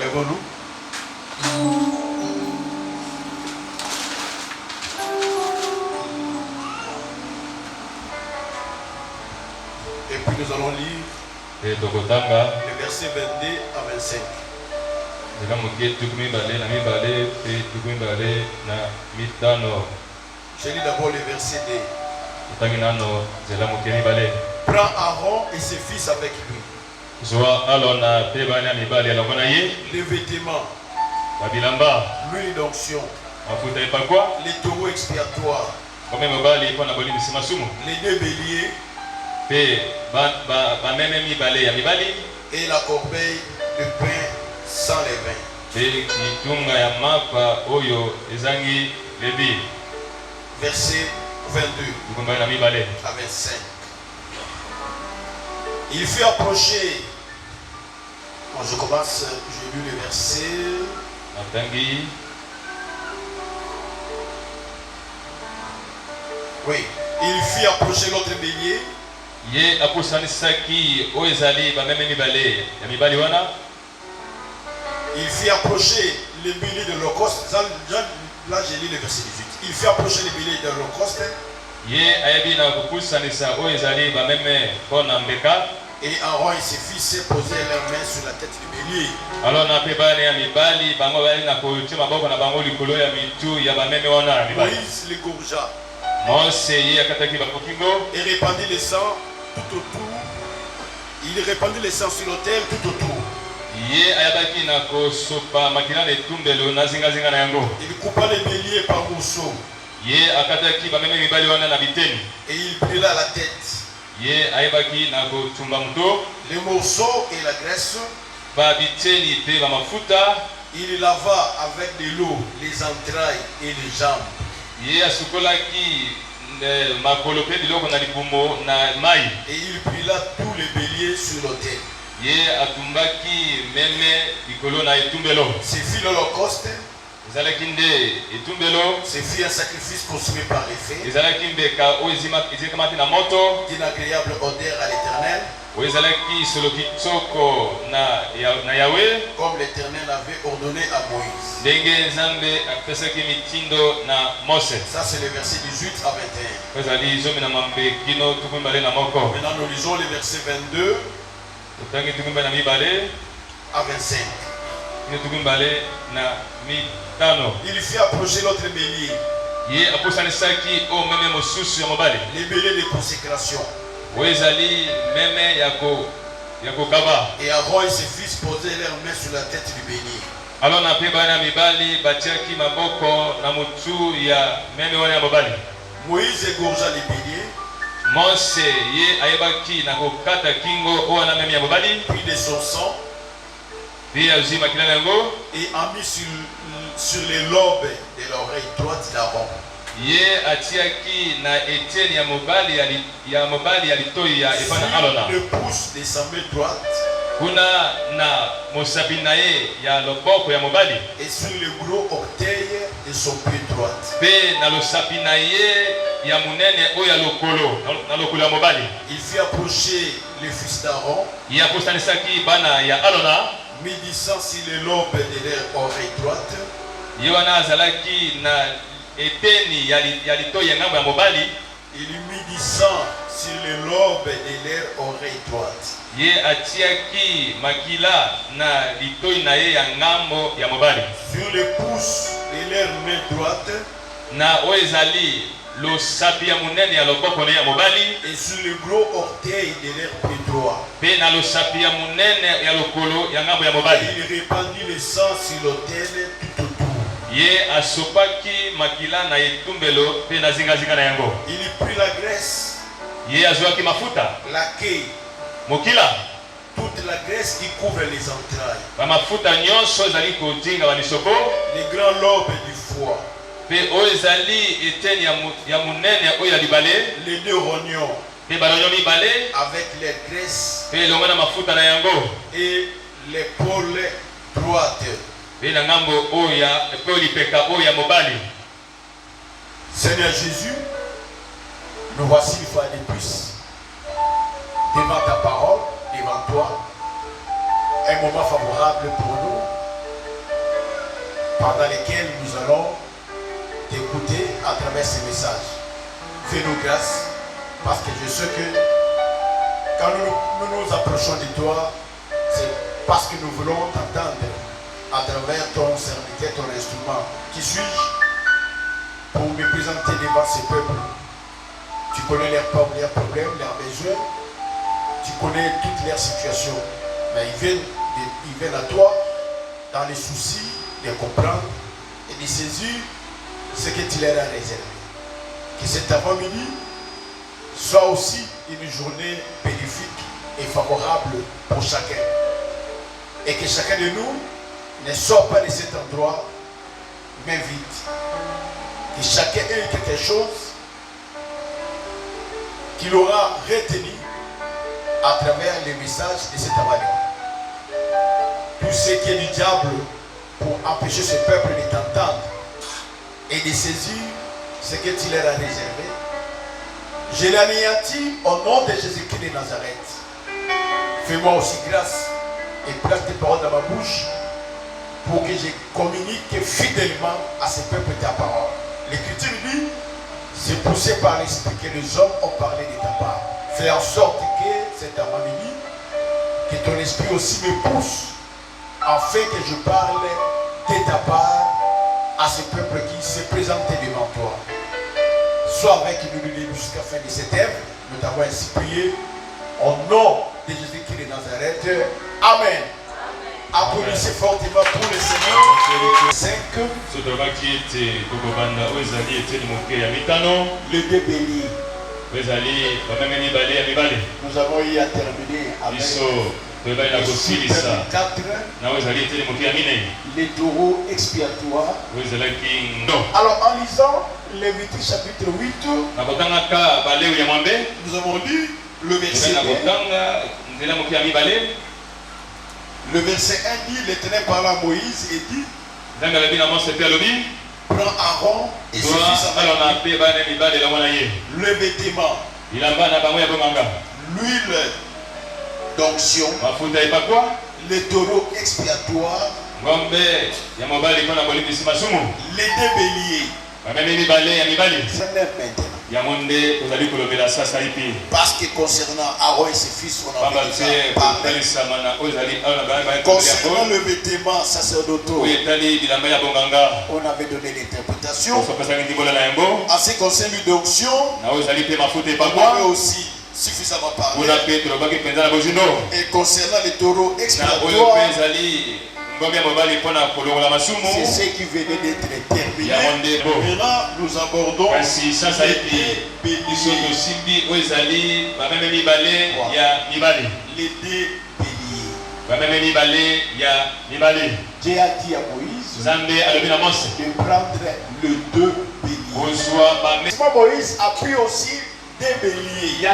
Lèvons-nous. Et puis nous allons lire les versets 22 à 25. Je lis d'abord le verset D. Prends Aaron et ses fils avec lui. Les vêtements, l'huile d'onction, les taureaux expiatoires, les deux béliers et la corbeille de pain sans levain. Verset 22 à 25. Il fut approché. Bon, je commence, j'ai lu le verset. Oui, il fit approcher l'autre bélier. Il fit approcher les béliers de l'Holocauste. Là, j'ai lu le verset 18. Il fit approcher les béliers de l'Holocauste. Et Aaron et ses fils posaient leurs mains sur la tête du bélier. Moïse l'égorgea et répandit le sang tout autour. Il répandit le sang sur l'autel tout autour. Il coupa les béliers par morceaux. Et il brûla la tête. Les morceaux et la graisse. Il lava avec de l'eau les entrailles et les jambes. Et il brûla tous les béliers sur l'autel. Ce fut l'Holocauste. Ce fut un sacrifice consumé par les feux, d'une agréable odeur à l'Éternel, comme l'Éternel avait ordonné à Moïse. Ça c'est le verset 18 à 21. Maintenant nous lisons les versets 22 à 25. Il fit approcher l'autre bélier. Les béliers de consécration. Et Aaron et ses fils posaient leurs mains sur la tête du bélier. Moïse égorgea les béliers. Puis de son sang. Et a mis sur les lobes de l'oreille droite d'Aaron. Le pouce de sa main droite. Et sur le gros orteil de son pied droite. Il fit approcher les fils d'Aaron. Médissant sur les lobes de leur oreille droite. Il médissant sur les lobes de leur oreille droite. Sur le pouce de leur main droite. Et sur le gros orteil de leur pied droit. Il répandit le sang sur l'autel tout autour. Il prit la graisse, la queue, toute la graisse qui couvre les entrailles, les grands lobes du foie, les deux rognons avec les graisses et l'épaule droite. Seigneur Jésus, nous voici une fois de plus devant ta parole, devant toi, un moment favorable pour nous pendant lesquels nous allons t'écouter à travers ces messages. Fais-nous grâce, parce que je sais que quand nous nous approchons de toi, c'est parce que nous voulons t'entendre à travers ton serviteur, ton instrument. Qui suis-je pour me présenter devant ces peuples? Tu connais leurs problèmes, leurs besoins. Tu connais toutes leurs situations. Mais ils viennent à toi dans les soucis de comprendre et de saisir ce que tu leur as réservé. Que cet avant-midi soit aussi une journée bénéfique et favorable pour chacun. Et que chacun de nous ne sort pas de cet endroit main vide. Que chacun ait quelque chose qu'il aura retenu à travers les messages de cet avant-midi. Tout ce qui est du diable pour empêcher ce peuple de t'entendre et de saisir ce que tu leur as réservé, je l'anéantis au nom de Jésus-Christ de Nazareth. Fais-moi aussi grâce et place tes paroles dans ma bouche pour que je communique fidèlement à ce peuple ta parole. L'Écriture dit, c'est poussé par l'Esprit que les hommes ont parlé de ta part. Fais en sorte que cet avant-midi, que ton esprit aussi me pousse afin que je parle de ta part à ce peuple qui s'est présenté devant toi. Sois avec nous jusqu'à la fin de cette œuvre. Nous t'avons ainsi prié au nom de Jésus-Christ de Nazareth. Amen. Applaudissez fortement pour le Seigneur. 5. Le débellier. Nous avons eu à terminer avec le 4. Les taureaux expiatoires. Alors en lisant Lévitique chapitre 8, nous avons lu le verset 1. Le verset 1 dit, l'Éternel parla à Moïse et dit, prends Aaron et ses fils le vêtement, l'huile d'onction, les taureaux expiatoires, les deux béliers. C'est maintenant. Parce que concernant Aaron et ses fils, on avait déjà parlé. Concernant le vêtement sacerdotaux, on avait donné l'interprétation. En ce qui concerne l'huile d'onction, on avait aussi suffisamment parlé. Et concernant les taureaux expiatoires, c'est ce qui venait d'être terminé. Maintenant, nous abordons les deux béliers. Dieu a dit à Moïse de prendre le deux béliers. Moïse a pris aussi des béliers.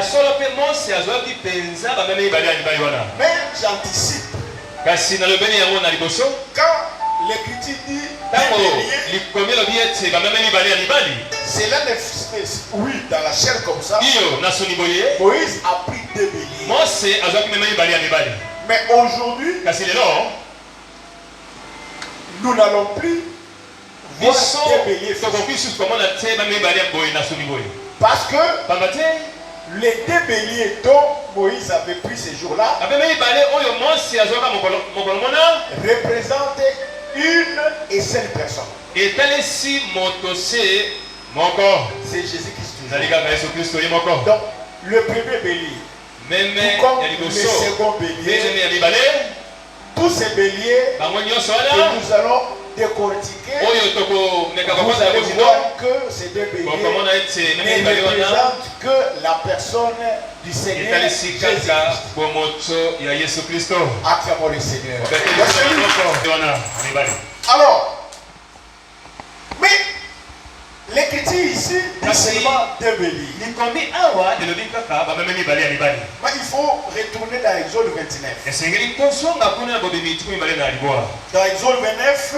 Mais j'anticipe. Quand l'Écriture dit cela oui, dans la chair comme ça, Moïse a pris deux béliers. Mais aujourd'hui, nous n'allons plus voir des béliers. Parce que les deux béliers dont Moïse avait pris ces jours-là représentent une et seule personne. C'est Jésus-Christ. Donc, le premier bélier, tout comme le second bélier, tous ces béliers que nous allons décortiquer, vous allez voir que ces deux béliers ne représentent que la personne du Seigneur Jésus-Christ. Acclamons le Seigneur. Alors, mais l'Écriture ici dit seulement deux béliers. Mais il faut retourner dans Exode 29. Dans Exode 29,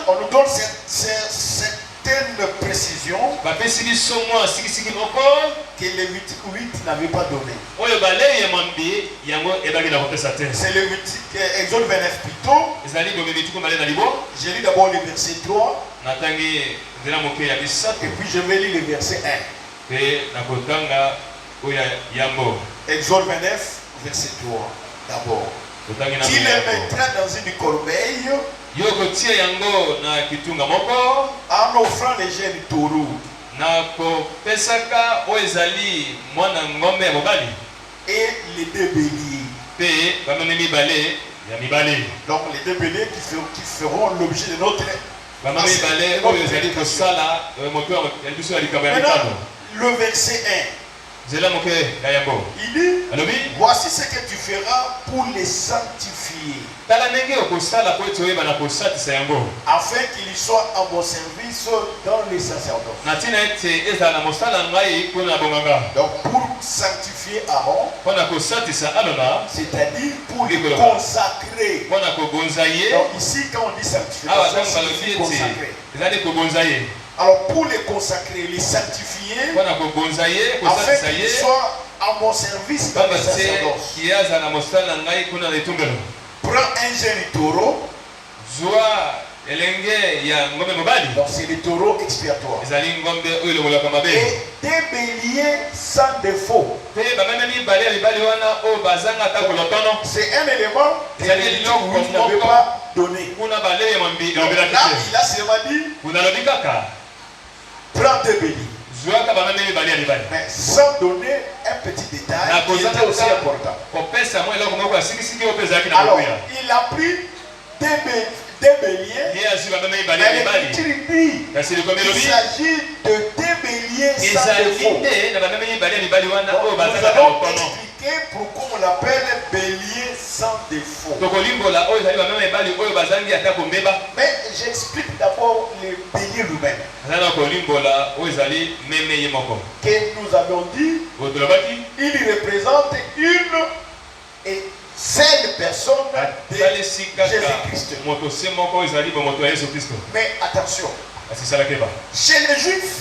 on nous donne cette certaines précisions que Lévitique 8 n'avait pas donné. C'est Lévitique Exode 29 plutôt. J'ai lu d'abord le verset 3. Et puis je vais lire le verset 1. Exode 29, verset 3. D'abord. Tu les mettras dans une corbeille en offrant les jeunes taureaux et les deux béliers. Donc les deux béliers qui feront l'objet de notre... Maintenant, le verset 1. Il dit, voici ce que tu feras pour les sanctifier, afin qu'ils soient à mon service dans les sacerdoces. Donc pour sanctifier Aaron, c'est-à-dire pour les consacrer. Donc ici quand on dit sanctification, ça signifie consacrer. Alors pour les consacrer, les sanctifier, afin qu'ils soient à mon service dans les sacerdoces. Prends un jeune taureau. Donc c'est le taureau expiatoire. Et des béliers sans défaut. C'est un élément que Lévitique n'avait pas donné. Là il a seulement dit, prends des béliers. Mais sans donner un petit détail qui était aussi important. Alors, il a pris des béliers. Mais l'Écriture dit qu'il s'agit de deux béliers sans défaut. Nous allons expliquer pourquoi on l'appelle bélier sans défaut. Mais j'explique d'abord le bélier lui-même. Que nous avons dit, il représente une et seule personne de Jésus-Christ. Mais attention, chez les Juifs,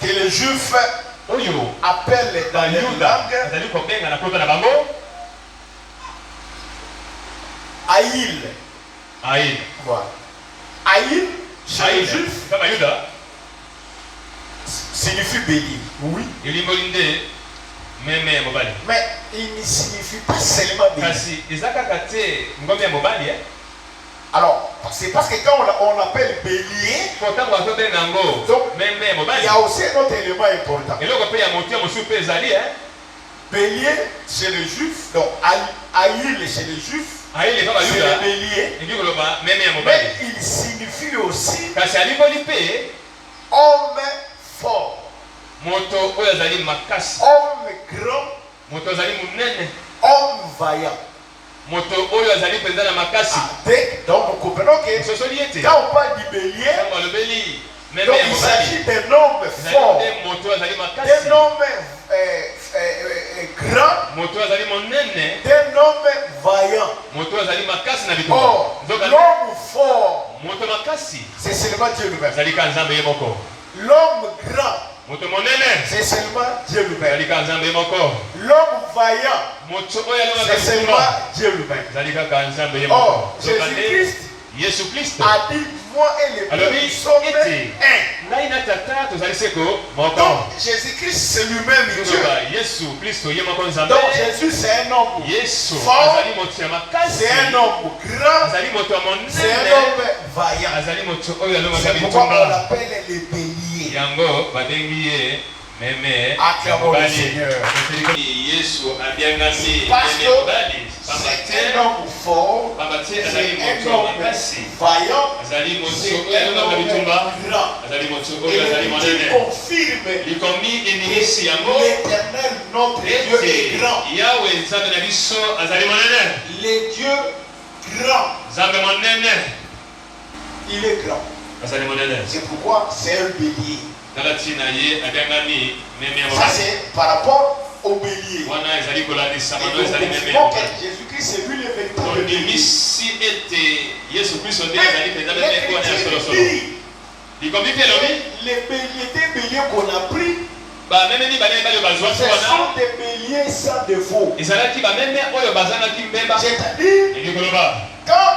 que les Juifs appellent dans les langues Aïl. Voilà. Aïl, chez les Juifs, signifie bélier. Oui. Mais il ne signifie pas seulement bélier. Alors, c'est parce que quand on appelle bélier, donc, il y a aussi un autre élément important. Bélier chez les Juifs, donc Aïl chez les Juifs, c'est le bélier, mais il signifie aussi homme fort, homme grand, homme vaillant. Donc nous comprenons que quand on parle du bélier, donc il s'agit d'un homme fort, d'un homme grand, d'un homme vaillant. Or, l'homme fort, c'est seulement Dieu lui-même. L'homme grand, c'est seulement Dieu lui-même. L'homme vaillant, c'est seulement Dieu lui-même. Or, Jésus-Christ a dit, moi et le Père, nous sommes un. Donc, Jésus-Christ, c'est lui-même Dieu. Donc, Jésus, c'est un homme fort, c'est un homme grand, c'est un homme vaillant. C'est pourquoi on l'appelle les béliers. Acclamons le Seigneur. Parce que c'est un homme fort, c'est un homme vaillant, c'est un homme grand. Et l'Écriture confirme l'Éternel, notre Dieu est grand. Les dieux grands. Il est grand. C'est pourquoi c'est un bélier. Ça c'est par rapport au bélier. Donc, Jésus-Christ, c'est lui le véritable bélier. les béliers qu'on a pris, ce sont des béliers sans défaut. C'est-à-dire, quand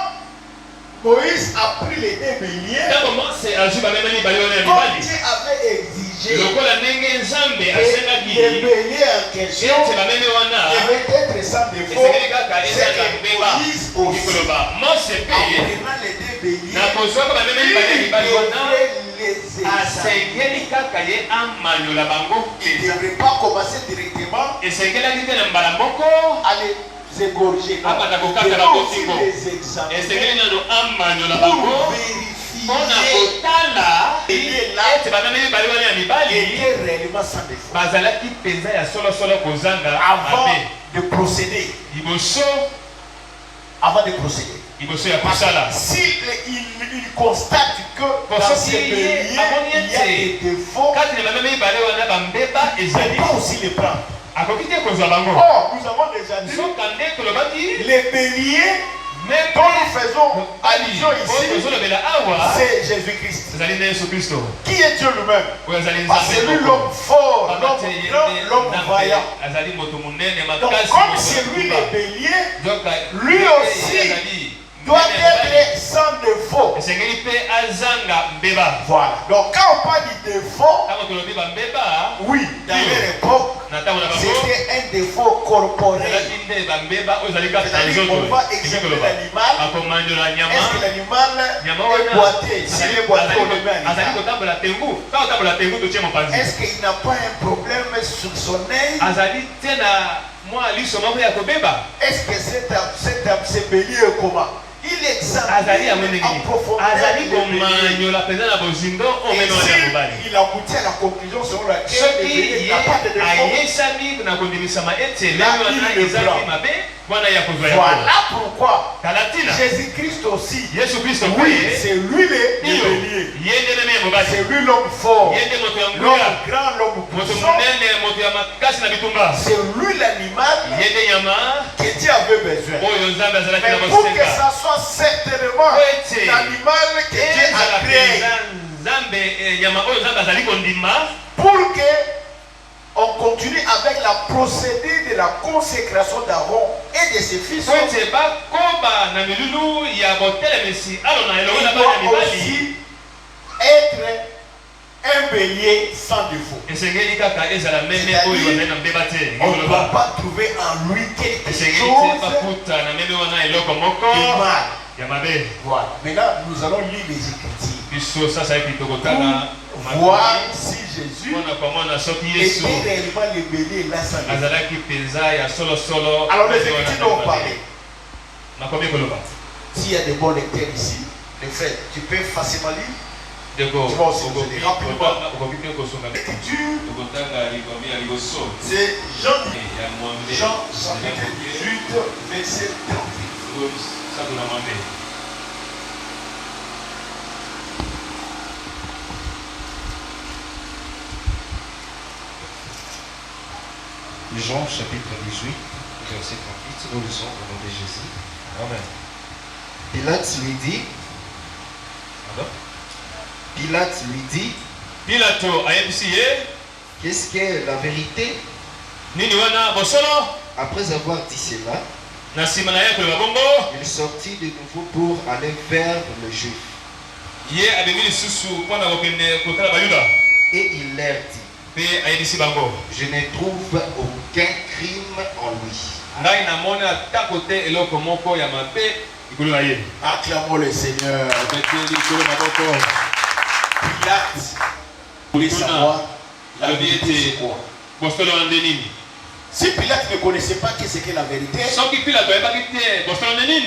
Moïse a pris les deux béliers, comme Dieu avait exigé que les béliers en question devaient être sans défaut, c'est que Moïse aussi, en prenant les deux béliers, il ne devrait pas commencer directement à les égorger. Il faut aussi les examiner pour vérifier était réellement sans défaut avant de procéder. Avant de procéder. S'il constate que dans ces béliers il y a des défauts, il ne peut pas aussi les prendre. Or, nous avons déjà dit les béliers dont nous faisons allusion ici, c'est Jésus-Christ. Qui est Dieu lui-même? C'est lui l'homme fort, l'homme grand, l'homme vaillant. Donc comme c'est lui le bélier, lui aussi doit être sans défaut. Voilà. Donc quand on parle du défaut, oui, dans leur époque, c'était un défaut corporel. C'est-à-dire qu'on va examiner l'animal. Est-ce que l'animal est boité? S'il est boité, on le met à l'animal. Est-ce qu'il n'a pas un problème sur son œil? Est-ce que ce bélier est comment? Il examine en profondeur il aboutit à la conclusion selon laquelle le bélier n'a pas de défaut. Voilà pourquoi Jésus-Christ aussi, oui, c'est lui le bélier. C'est lui l'homme fort, l'homme grand, l'homme puissant. C'est lui l'animal que Dieu avait besoin. Mais pour que ça soit certainement l'animal que Dieu a créé, pour que on continue avec la procédure de la consécration d'Aaron et de ses fils. Il doit aussi être un bélier sans défaut. On ne peut pas trouver en lui quelque chose de mal. Voilà. Maintenant, nous allons lire les Écritures. Voir si Jésus était réellement le bélier là sans défaut. Alors les Écritures dont on parlait. S'il y a des bons lecteurs ici, les frères, tu peux facilement lire. Tu vas aussi nous aider rapidement. L'écriture, c'est Jean chapitre 18, verset 38. Jean chapitre 18, verset 38, nous lisons au nom de Jésus. Amen. Pilate lui dit, qu'est-ce qu'est la vérité? Après avoir dit cela, il sortit de nouveau pour aller vers le juif. Et il leur dit, je ne trouve aucun crime en lui. Acclamons le Seigneur. Pilate voulait savoir la vérité c'est quoi. Si Pilate ne connaissait pas ce qu'est la vérité,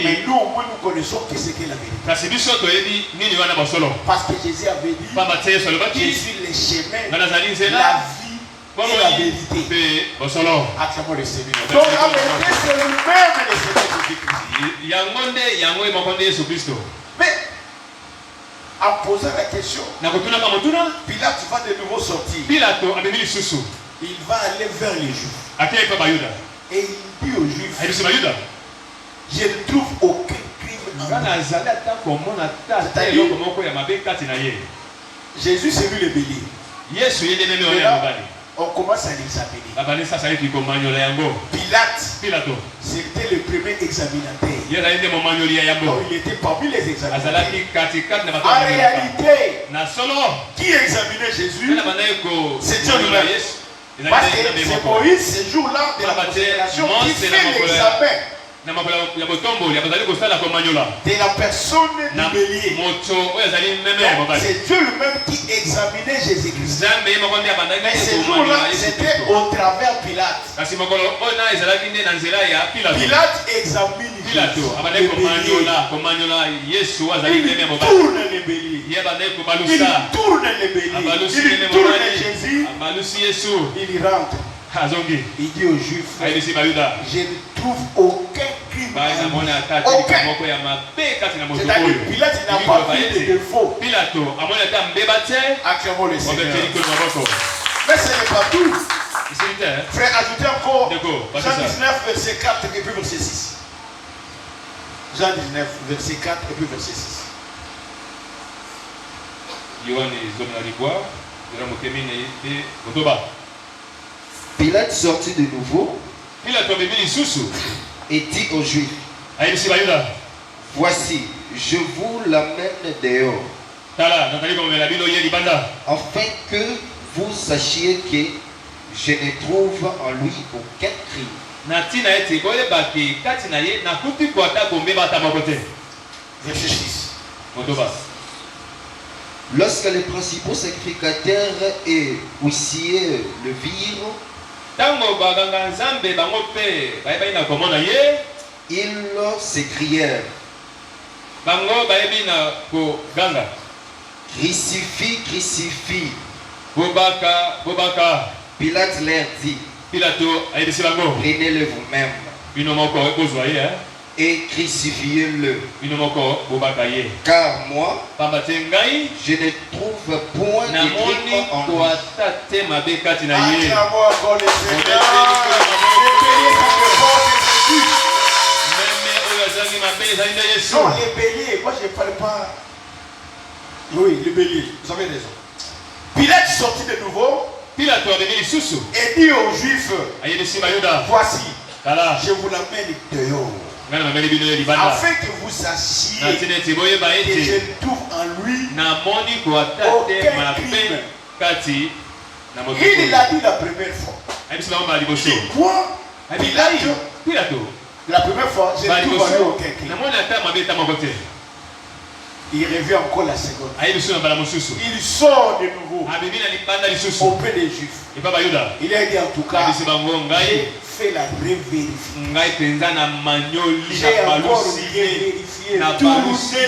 mais nous au moins nous connaissons ce qu'est la vérité. Parce que Jésus avait dit, je suis le chemin, la vie et la vérité. Acclamons le Seigneur. Donc la vérité c'est lui-même le Seigneur Jésus-Christ. Mais en posant la question, Pilate va de nouveau sortir. Il va aller vers les Juifs. Et il dit aux Juifs, je ne trouve aucun crime en lui. Jésus s'est vu le bélier. On commence à l'examiner. Pilate, c'était le premier examinateur. Donc, il était parmi les examinateurs. En réalité, qui examinait Jésus? C'est Dieu lui-même. Parce que c'est Moïse, ce jour-là de la consécration, qui fait l'examen de la personne du bélier. Donc, c'est Dieu lui-même qui examinait Jésus-Christ. Mais ce jour-là, c'était au travers Pilate. Pilate examine Jésus. Il tourne le bélier. Il tourne le bélier. Il tourne Jésus. Il rentre. Il dit aux Juifs, je ne trouve aucun crime. Aucun. C'est-à-dire Pilate n'a pas vu de défaut. Acclamons le Seigneur. Mais ce n'est pas tout. Frère, ajoutez encore Jean 19, verset 4 et puis verset 6. Jean 19, verset 4 et puis verset 6. Pilate sortit de nouveau et dit aux Juifs, voici, je vous l'amène dehors, afin que vous sachiez que je ne trouve en lui aucun crime. Verset 6. Lorsque les principaux sacrificateurs et huissiers le virent, ils s'écrièrent, crucifie, crucifie. Pilate leur dit, prenez-le vous-même et crucifiez-le. Car moi, je ne trouve point de crime en lui. Acclamons encore le Seigneur. Non, les béliers, moi je ne parle pas. Oui, les béliers, vous avez raison. Pilate sortit de nouveau et dit aux Juifs, voici, je vous l'amène dehors, afin que vous sachiez que je ne trouve en lui aucun crime. Il l'a dit la première fois. Il dit, moi, Pilate, la première fois, je ne trouve en lui aucun crime. Il revient encore la seconde. Il sort de nouveau auprès des Juifs. Il a dit en tout cas, j'ai fait la revérification. J'ai encore revérifié tourné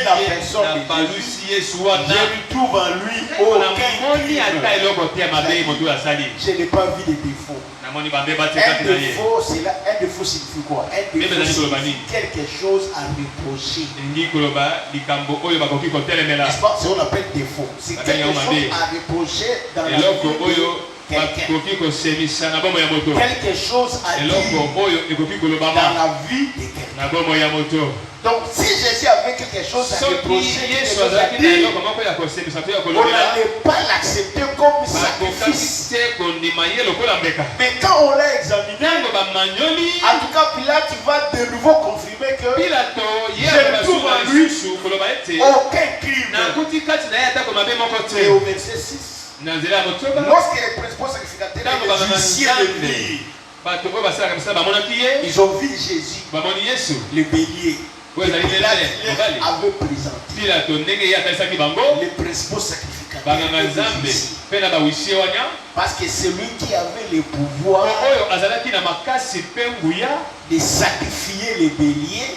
la personne de Jésus. Je ne trouve en lui aucun crime. Je n'ai pas vu de défaut. Un défaut signifie quoi? Un défaut signifie quelque chose à reprocher. N'est-ce pas? C'est ce qu'on appelle défaut. C'est quelque chose à reprocher dans la vie de quelqu'un. Quelque chose à dire dans la vie de quelqu'un. Donc si Jésus avait quelque chose à reprocher, on n'allait pas l'accepter comme sacrifice. Mais quand on l'a examiné, en tout cas Pilate va de nouveau confirmer que je ne trouve en lui aucun crime. Et au verset 6, lorsque les principaux sacrificateurs et les huissiers le virent, ils ont vu Jésus, le bélier. Pilate avait présenté les principaux sacrificateurs. Parce que c'est lui qui avait le pouvoir de sacrifier les béliers.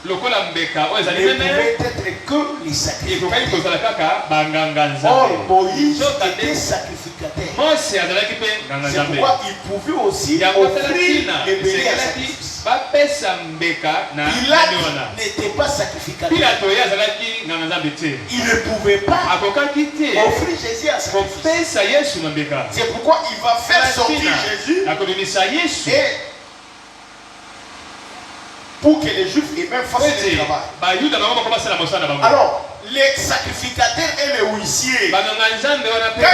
Ne pouvait être que les sacrificateurs. Or, Moïse était sacrificateur. C'est pourquoi il pouvait aussi offrir les béliers à sacrifice. Pilate n'était pas sacrificateur. Il ne pouvait pas offrir Jésus à sacrifice. C'est pourquoi il va faire sortir Jésus. Et pour que les Juifs et même fassent le travail. Alors, les sacrificateurs et les huissiers, quand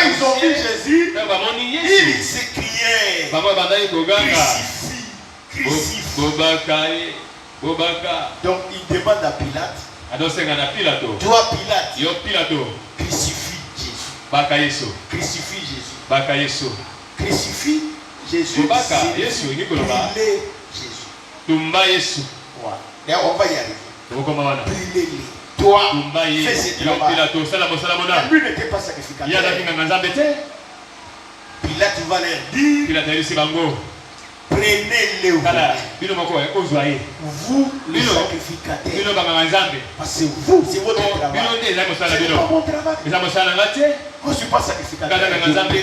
ils ont vu Jésus, ils s'écriaient crucifie. Donc il demande à Pilate, toi Pilate, crucifie Jésus. Crucifie Jésus. Crucifie Jésus. C'est brûler Jésus. D'ailleurs, on va y arriver. Brûlez-les. Toi, fais ce travail. Lui n'était pas sacrificateur. Pilate va leur dire, prenez-les vous, les sacrificateurs. Parce que vous, c'est votre travail. C'est pas mon travail. Moi, je ne suis pas sacrificateur. Je ne peux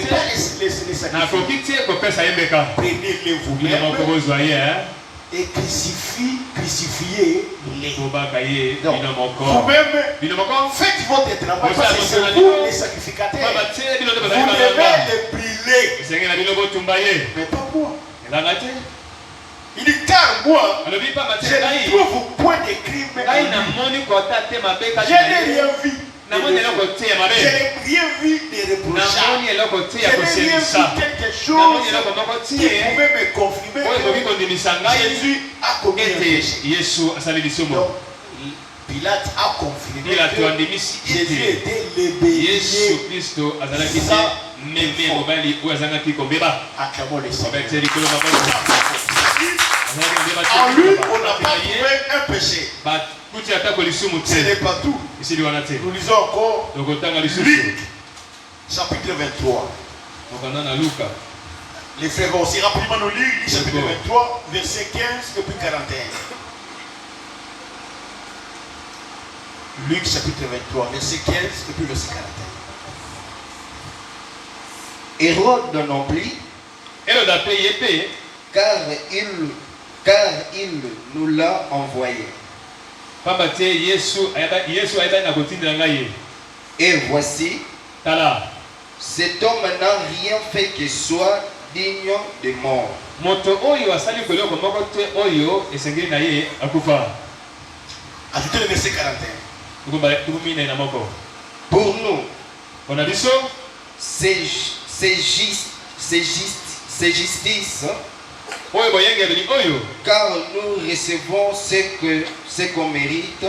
pas les sacrifier. Prenez-les vous-même. Et crucifiez-les. Vous-même, faites votre travail. Parce que c'est vous les sacrificateurs. Vous devez les brûler. Mais pas moi. Il dit car moi, je ne trouve point de crime. Je n'ai rien vu. Je n'ai rien vu de reprochable. Je n'ai rien vu quelque chose qui pouvait me confirmer que Jésus a commis un péché. Donc, Pilate a confirmé que Jésus était le bélier. Acclamons le Seigneur. En lui, on n'a pas trouvé un péché. Ce n'est pas tout. Nous lisons encore Luc, chapitre 23. Les frères vont aussi rapidement nous lire Luc, chapitre 23, verset 15 et puis 41. Luc, chapitre 23, verset 15 et puis verset 41. Hérode non plus, car il nous l'a envoyé. Et voici, cet homme n'a rien fait que soit digne de mort. Ajoutez le verset 41. Pour nous, c'est justice, car nous recevons ce qu'on mérite,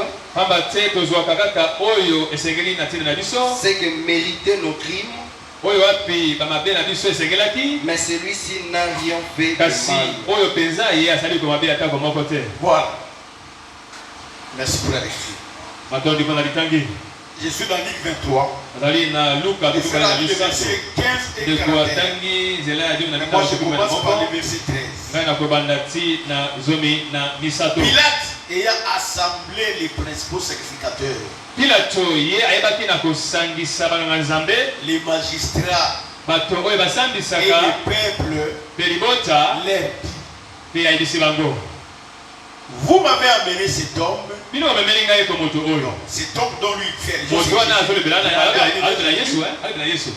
ce que méritent nos crimes, mais celui-ci n'a rien fait de mal. Voilà. Merci pour la lecture. Je suis dans Luc 23. Le verset 15 et 41. Moi, je commence par le verset 13. Pilate ayant assemblé les principaux sacrificateurs, les magistrats et le peuple, leur dit, vous m'avez amené cet homme. Cet homme dont lui fait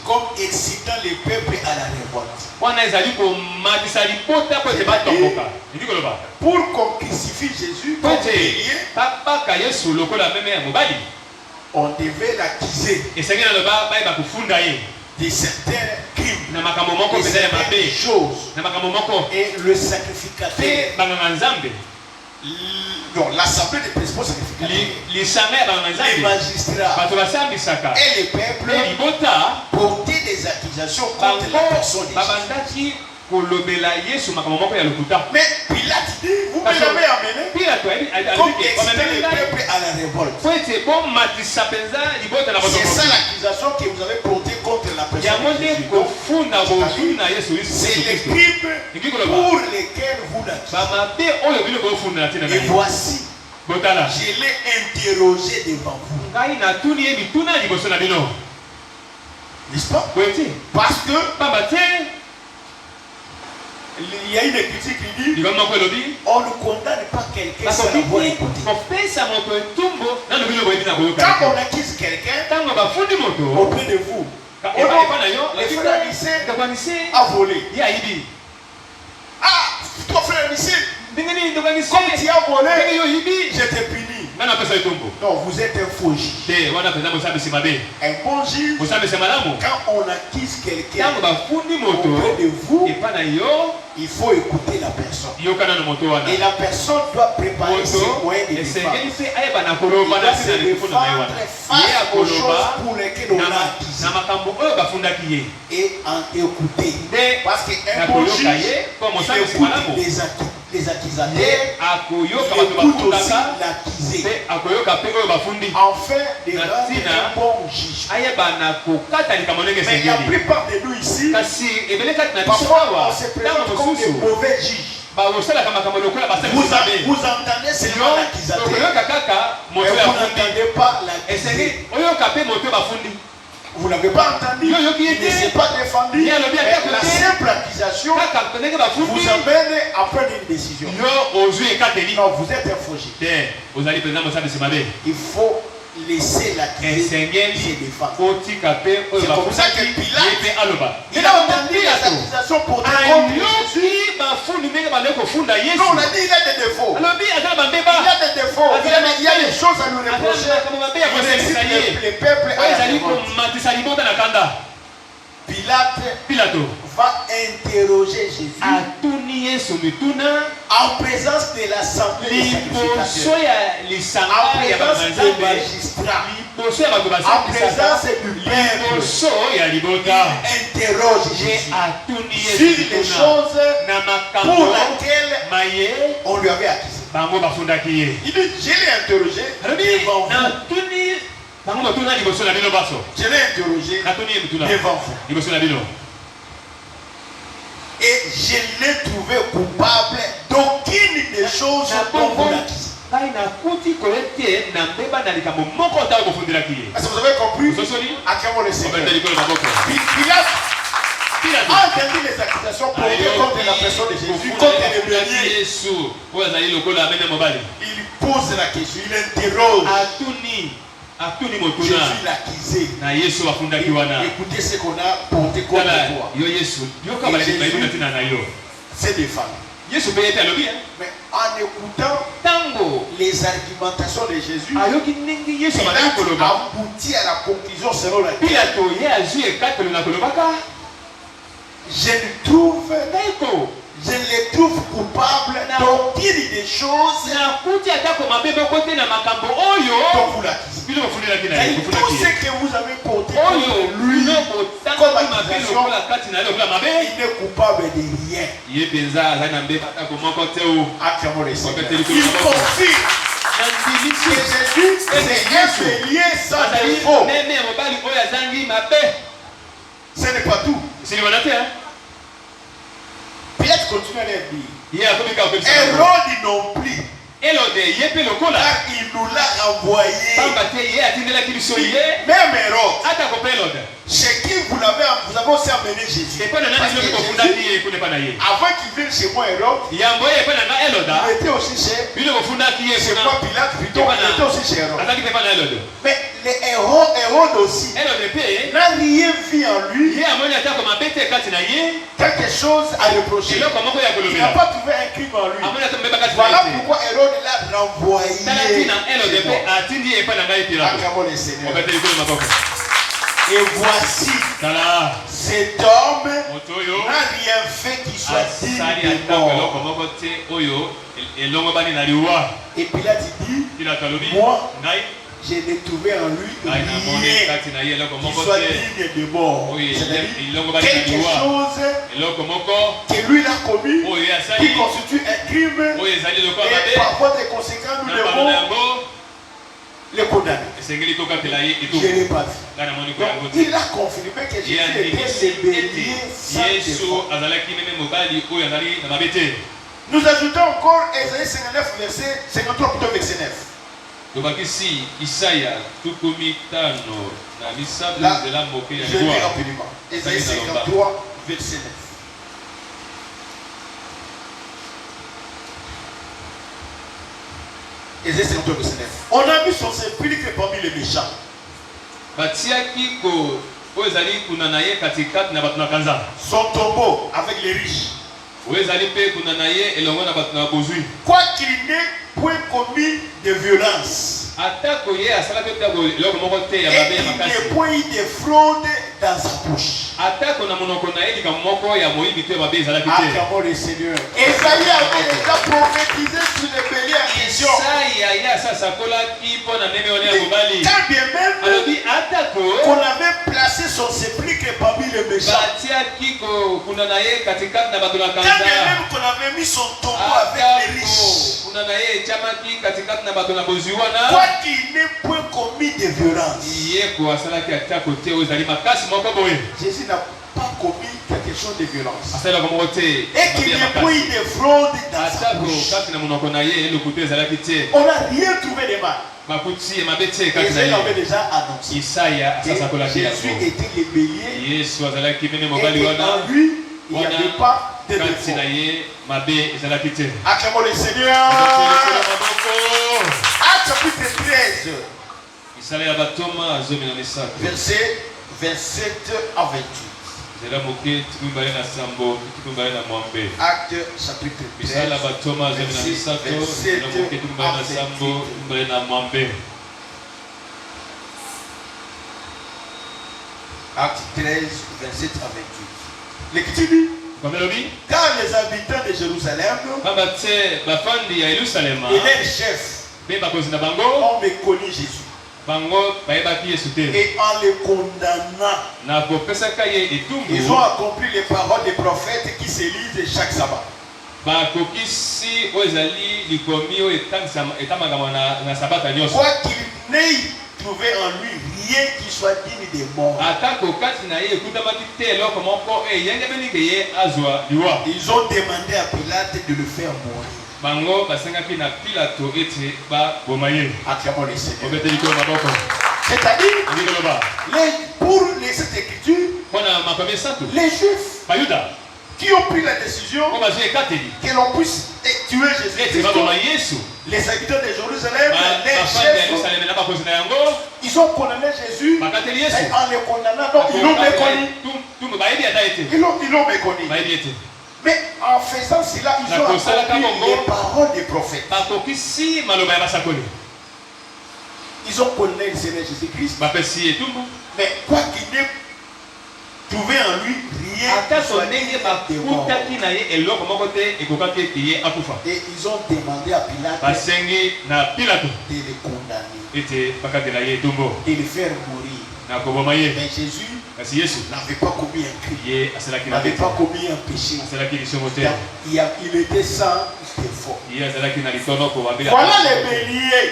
comme excitant les peuples à la révolte. Pour qu'on crucifie Jésus comme bélier, on devait l'accuser de certains crimes, de certaines choses. Et le sacrificateur, l'assemblée des principaux sacrificateurs, les magistrats et les peuples portaient des accusations contre la personne de Jésus. Mais Pilate dit, vous me l'avez amené comme exciter les peuples à la révolte. C'est ça l'accusation que vous avez portée contre la personne de Jésus. C'est les crimes pour lesquels vous l'accusez. Et voici, je l'ai interrogé devant vous. N'est-ce pas? Parce que Il y a une critique qui dit on ne condamne pas quelqu'un sans l'avoir écouté. Quand on accuse quelqu'un auprès de vous, les frères lycées a volé. Ah, ton frère lycée, comme tu as volé, je te punis. Non, vous êtes un faux juge. Un bon juge, quand on accuse quelqu'un auprès de vous, il faut écouter la personne. Et la personne doit préparer ses moyens de défense. Il doit se défendre face aux choses pour lesquelles on l'a accusé. Et en écouter. Parce qu'un bon juge, il écoute les accusateurs, il écoute aussi l'accusé. Enfin, de rendre un bon juge. Mais la plupart de nous ici, parfois on se présente comme des mauvais juges. Vous entendez seulement l'accusateur, mais vous n'entendez pas l'accusé. Vous n'avez pas entendu, il ne s'est pas défendu, mais la simple accusation vous amène à prendre une décision. Non, vous êtes un faux juge. Il faut laisser l'accusé se défendre. C'est comme ça que Pilate, il a entendu les accusations portées contre Jésus. Non, on a dit il a des défauts. Il a des défauts. Il y a des choses à nous reprocher. Il incite le peuple à la révolte. Pilate va interroger Jésus en présence de l'assemblée des sacrificateurs, en présence des magistrats, en présence du peuple. Il interroge Jésus sur les choses pour lesquelles on lui avait accusé. Il dit, je l'ai interrogé devant vous. Je l'ai interrogé devant vous. Et je l'ai trouvé coupable d'aucune des choses dont vous l'accusez. Est-ce que vous avez compris à quel moment le Seigneur Pilate a entendu les accusations portées contre la personne de Jésus, contre les berniers. Il pose la question, il interroge Jésus l'accusé. Écoutez ce qu'on a porté contre toi. Et Jésus s'est défendu. Mais en écoutant les argumentations de Jésus, il a abouti à la conclusion selon laquelle je les trouve coupables d'aucune des choses dont vous l'accusez. Tout ce que vous avez porté contre lui comme accusation, il n'est coupable de rien. Acclamons le Seigneur. Il confie que Jésus c'est un bélier sans défaut. Ce n'est pas tout. Pilate continue à leur dire, Hérode non plus, car il nous l'a renvoyé. Même Hérode, chez qui vous avez aussi amené Jésus. Avant qu'il vienne chez moi, Hérode, il était aussi chez moi, Pilate, plutôt, il était aussi chez Hérode. Mais Hérode aussi n'a rien vu en lui quelque chose à reprocher. Il n'a pas trouvé un crime en lui. Voilà pourquoi Hérode l'a renvoyé. Acclamons le Seigneur. Et voici, cet homme n'a rien fait qui soit digne de mort. Et Pilate dit, moi, je n'ai trouvé en lui rien qui soit digne de mort. C'est-à-dire quelque chose que lui a commis, qui constitue un crime, et parfois des conséquences, nous devons le condamner. Je ne l'ai pas vu. Donc, il a confirmé que Jésus était le bélier sans défaut. Nous ajoutons encore Ésaïe 59, verset 53, plutôt verset 9. Là, je lis rapidement. Ésaïe 53, verset 9. Exercice de Seigneur. On a mis son sépulcre parmi les méchants. Son tombeau avec les riches. Quoi qu'il n'ait point commis de violence. Et qu'il n'y ait point eu de fraude dans sa bouche. Acclamons le Seigneur. Esaïe avait déjà prophétisé sur les béliers en question. Quand bien même qu'on avait placé son sépulcre parmi les méchants. Quand bien même qu'on avait mis son tombeau avec les riches. Quoi qu'il n'ait point commis de violence. Jésus n'a pas commis quelque chose de violence. Et qu'il n'y ait point eu de fraude dans sa bouche. On n'a rien trouvé de mal. Isaïe avait déjà annoncé que Jésus était le bélier et qu'en lui, il n'y avait pas de défaut. Acclamons le Seigneur. Acte chapitre 13. Verset 27 à 28. Acte chapitre 13. Verset 27 à 28. Acte 13, 27 à 28. L'écriture dit, car les habitants de Jérusalem et leurs chefs ont méconnu Jésus. Et en le condamnant, ils ont accompli les paroles des prophètes qui se lisent chaque sabbat. Quoi qu'il n'ait trouvé en lui rien qui soit digne de mort. Ils ont demandé à Pilate de le faire mourir. Acclamons le Seigneur. C'est-à-dire, pour cette écriture, les Juifs qui ont pris la décision que l'on puisse tuer Jésus, les habitants de Jérusalem, les chefs, ils ont condamné Jésus en le condamnant, donc ils l'ont méconnu. Ils l'ont méconnu. Mais en faisant cela, ils ont accompli les paroles des prophètes. Ils ont condamné le Seigneur Jésus-Christ. Mais quoi qu'il n'ait trouvé en lui rien qui soit digne de mort. Et ils ont demandé à Pilate de le condamner, de le faire mourir. Mais Jésus n'avait pas commis un crime, n'avait pas commis un péché. Il était sans défaut. Voilà les béliers.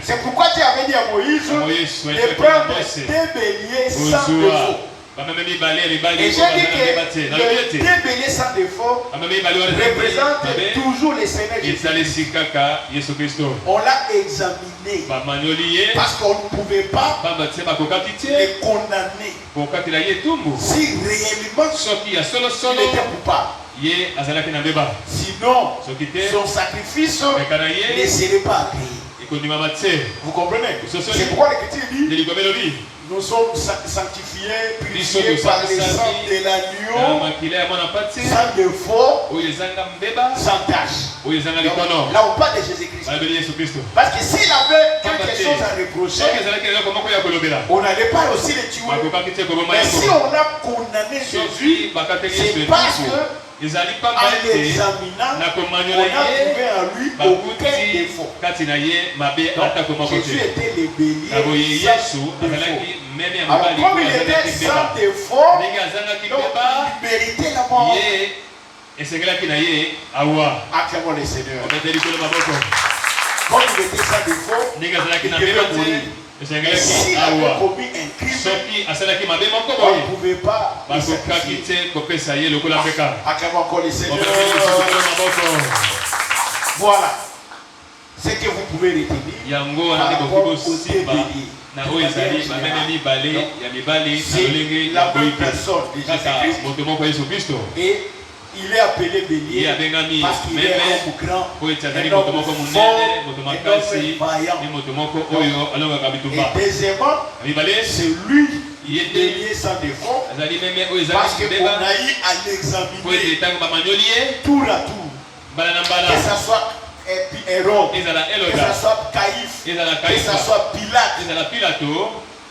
C'est pourquoi tu avais dit à Moïse de prendre des béliers sans défaut. Et j'ai dit que les deux béliers sans défaut représentent toujours les Seigneurs Jésus. On l'a examiné parce qu'on ne pouvait pas les condamner si réellement il était coupable. Sinon, son sacrifice ne serait pas agréé. Vous comprenez? C'est pourquoi l'Écriture dit, nous sommes sanctifiés, purifiés par le sang de l'agneau, sans défaut, sans tâche. Là on parle de Jésus-Christ. Parce que s'il avait quelque chose à reprocher, on n'allait pas aussi le tuer. Mais si on a condamné Jésus, c'est parce que en l'examinant, on a trouvé en lui aucun défaut. Donc, Jésus était le bélier sans défaut. Alors comme il était sans défaut, donc il méritait la mort. Acclamons le Seigneur. Comme il était sans défaut, il devait mourir. Et s'il avait commis un crime, on ne pouvait pas le sacrifier. Acclamons encore le Seigneur. Voilà ce que vous pouvez retenir par rapport aux deux béliers. C'est la même personne de Jésus-Christ. Et Il est appelé bélier parce qu'il est un homme grand, un homme fort, un homme vaillant. Et deuxièmement, c'est lui qui est bélier sans défaut parce qu'on a eu à l'examiner tour à tour. Que ce soit Hérode, que ce soit Caïphe, que ce soit Pilate,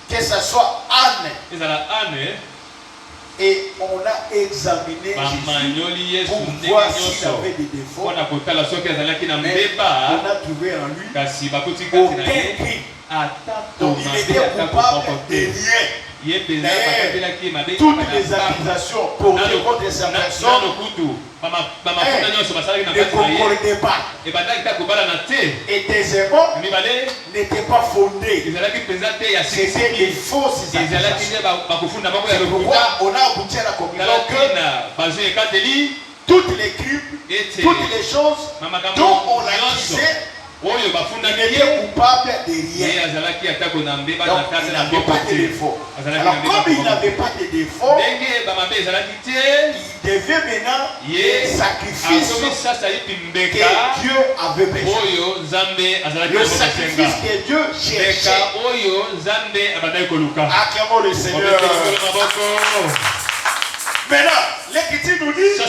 que ce soit Anne. Et on a examiné Jésus pour voir s'il avait des défauts. Mais on a trouvé en lui aucun crime. Donc il était coupable de rien. Toutes les accusations portées contre sa personne ne concordaient pas. Et deuxièmement, n'étaient pas fondées. C'était des fausses accusations. C'est pourquoi on a abouti à la conclusion que toutes les crimes, toutes les choses dont on accusait, il était coupable de rien. Donc il n'avait pas de défaut. Alors comme il n'avait pas de défaut, il devait maintenant les sacrifices que Dieu avait besoin. Le sacrifice que Dieu cherchait. Acclamons le Seigneur. Maintenant, l'Écriture nous dit que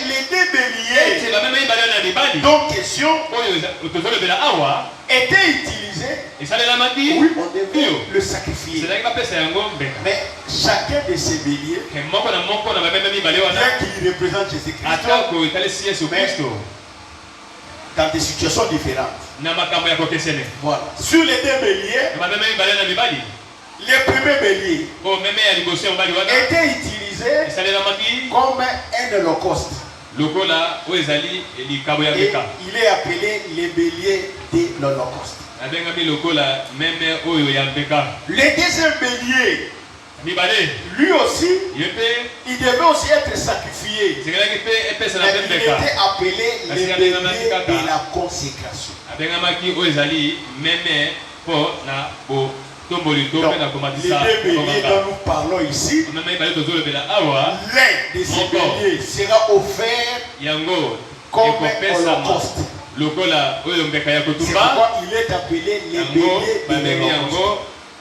les deux béliers, donc question, étaient utilisés. Oui, on devait le sacrifier. Mais chacun de ces béliers, bien qu'il représente Jésus-Christ, mais dans des situations différentes. Voilà. Sur les deux béliers, les premiers béliers étaient utilisés comme un holocauste. Et il est appelé les béliers de l'holocauste. Le deuxième bélier, lui aussi, il devait aussi être sacrifié. Mais il était appelé les béliers de la consécration. Donc, les deux béliers dont nous parlons ici, l'un de ces béliers sera offert comme holocauste. C'est pourquoi il est appelé les béliers de l'holocauste.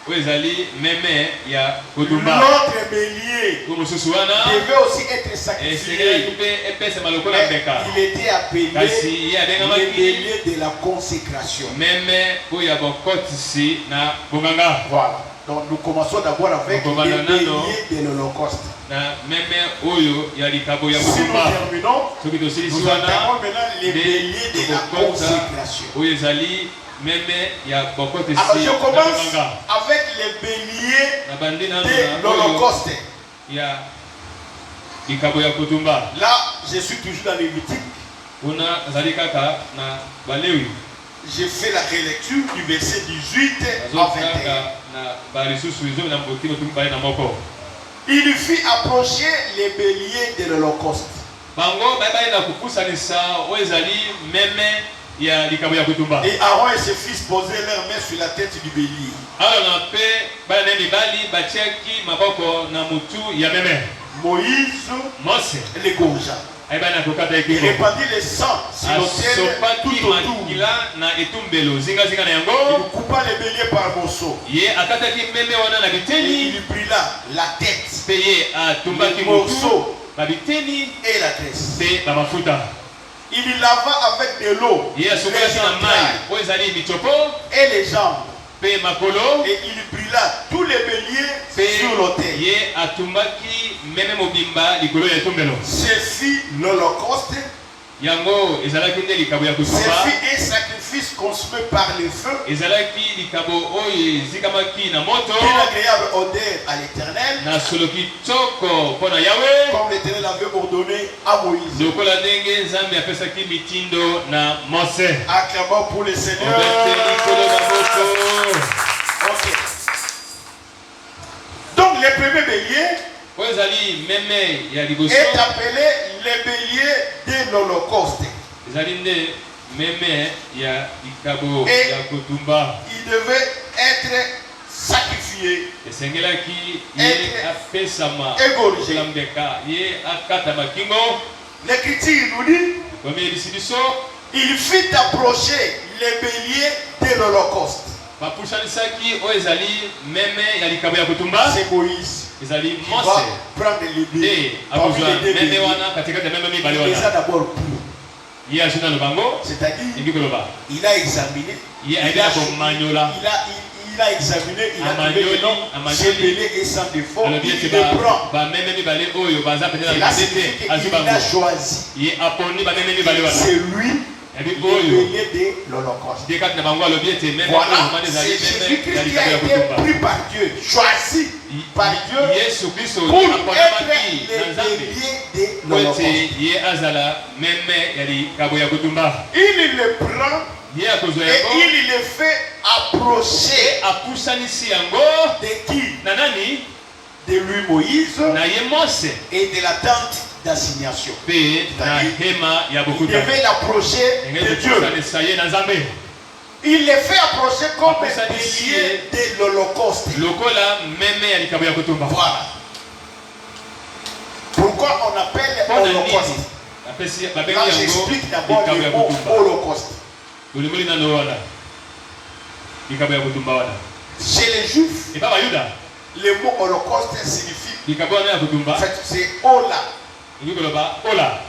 L'autre bélier devait aussi être sacrifié. Il était appelé les béliers de la consécration. Voilà. Donc nous commençons d'abord avec les béliers de l'holocauste. Si nous terminons, nous entamons maintenant les béliers de la consécration. Alors je commence avec les béliers de l'holocauste. Là, je suis toujours dans Lévitique. J'ai fait la relecture du verset 18 à 21. Il lui fit approcher les béliers de l'holocauste. Et Aaron et ses fils posaient leurs mains sur la tête du bélier. Moïse l'égorgea. Il répandit le sang sur l'autel tout autour. Il coupa les béliers par morceaux. Et il lui brûla la tête, les morceaux et la graisse. Il y lava avec de l'eau les entrailles et les jambes. Et il brûla tous les béliers sur l'autel. Ce fut l'holocauste. Ce fut un sacrifice consumé par le feu. Une agréable odeur à l'Éternel. Comme l'Éternel avait ordonné à Moïse. Acclamons pour le Seigneur. Okay. Donc les premiers béliers est appelé les béliers de l'holocauste. Et il devait être sacrifié. crucifié, esengelaki ye apesama égorgé. lambeka ye akatama kingo. L'Écriture nous dit, Comme yebisi biso il fit approcher les béliers de l'Holocauste. bapusanisaki oyo ezali meme ya likambo ya kotumba. C'est Moïse ezali qui Mose va prendre les béliers. nde Parmi akozwa les deux meme béliers, wana katikati ya meme mibale il les a wana d'abord pris. ye azwi na bango C'est-à-dire, elingi koloba il a examiné, ye il ayeli a, na komanyola il a examiné, il a trouvé que non, Amanioli, ce bélier est sans défaut, alobi ete il le prend. bameme mibale oyo baza pene na Cela likambo signifie te azwi qu'il bango a choisi. ye aponi bameme mibale wana C'est lui, ebi le oyo bélier de l'Holocauste. de kati na bango alobi ete meme Voilà, oyo mane c'est ezali meme ya Jésus-Christ qui likambo a ya été kotumba pris par Dieu, choisi par Dieu yesu kristo pour être aponamaki les na nzambe béliers de po l'Holocauste. ete ye azala meme ya likambo ya kotumba Il le prend ye akozwa et yango il le fait approcher apusanisi yango de qui? na nani De lui Moïse na ye mose et de la tente d'assignation. mpe na hema ya Il bokutani devait l'approcher de engeli Dieu. kopusanisa ye na nzambe Il le fait approcher comme Approcher bélier de l'Holocauste. lokola meme ya likambo ya kotumba Voilà. Pourquoi on appelle mpona Holocauste? nini apesi Là, babengi yango j'explique d'abord likambo le ya mot kotumba Holocauste. olimoli nano wana likambo ya kotumba wana Chez les Juifs, epa bayuda le mot Holocauste signifie, likambo wana ya kotumba en fait, c'est Ola. elingi koloba ola